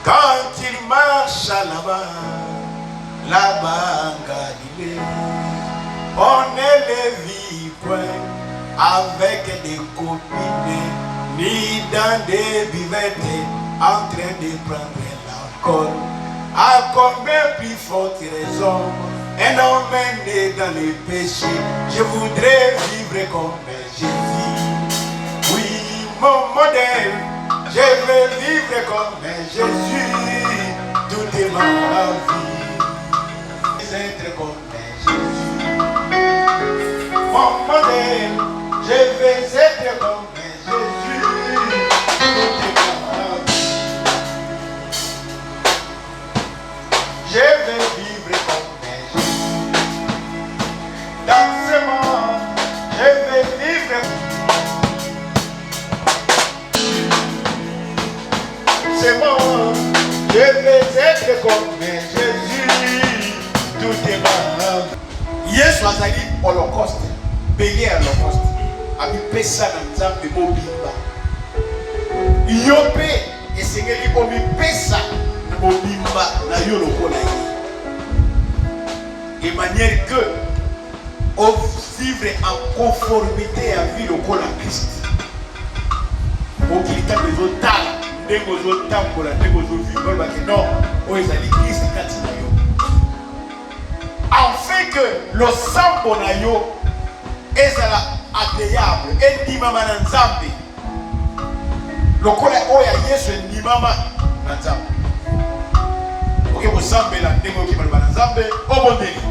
Quand il marche là-bas en Galilée, on ne le vit point avec des copines, ni dans des bivettes, en train de prendre l'alcool. À combien plus forte raison, un homme né dans le péché, je voudrais vivre comme Jésus. Oui, mon modèle, je veux vivre comme Jésus, toute ma vie. Être comme Jésus. Mon modèle, je veux être comme Jésus, toute ma vie. Je veux vivre comme Jésus. Dans ce monde, je veux vivre c'est bon, je veux être comme Jésus, tout est mal. Yesu azali Holocauste, béni à l'Holocauste, ami pesa na nzambe mobimba. Yope esengeli omi pesa na mobimba na yo lokola ye. De manière que on vivre en conformité à vie lokola Christ. Okilita bezotala. Afin que le sambo na yo est agréable et dimama na nzambe lokola oya Yesu dimama na nzambe oke bosambela ndenge okibala na nzambe obondeli